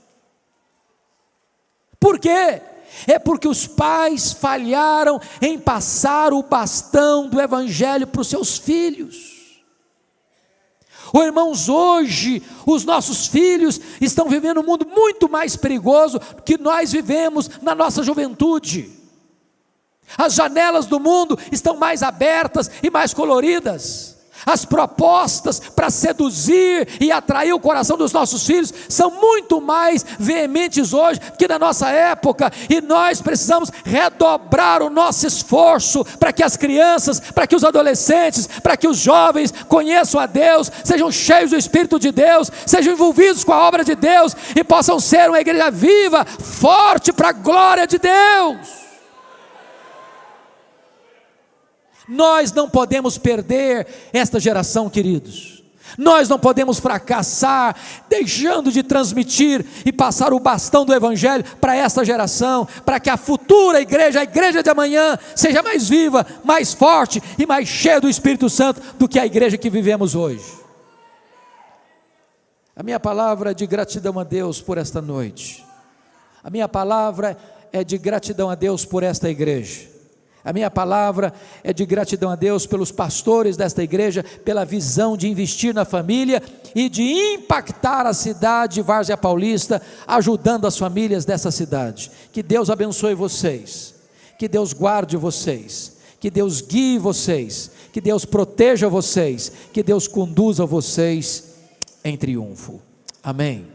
Por quê? É porque os pais falharam em passar o bastão do evangelho para os seus filhos. Irmãos, hoje os nossos filhos estão vivendo um mundo muito mais perigoso que nós vivemos na nossa juventude. As janelas do mundo estão mais abertas e mais coloridas. As propostas para seduzir e atrair o coração dos nossos filhos são muito mais veementes hoje que na nossa época, e nós precisamos redobrar o nosso esforço para que as crianças, para que os adolescentes, para que os jovens conheçam a Deus, sejam cheios do Espírito de Deus, sejam envolvidos com a obra de Deus e possam ser uma igreja viva, forte para a glória de Deus. Nós não podemos perder esta geração, queridos. Nós não podemos fracassar, deixando de transmitir e passar o bastão do evangelho para esta geração, para que a futura igreja, a igreja de amanhã, seja mais viva, mais forte e mais cheia do Espírito Santo do que a igreja que vivemos hoje. A minha palavra é de gratidão a Deus por esta noite. A minha palavra é de gratidão a Deus por esta igreja. A minha palavra é de gratidão a Deus pelos pastores desta igreja, pela visão de investir na família e de impactar a cidade de Várzea Paulista, ajudando as famílias dessa cidade. Que Deus abençoe vocês, que Deus guarde vocês, que Deus guie vocês, que Deus proteja vocês, que Deus conduza vocês em triunfo. Amém.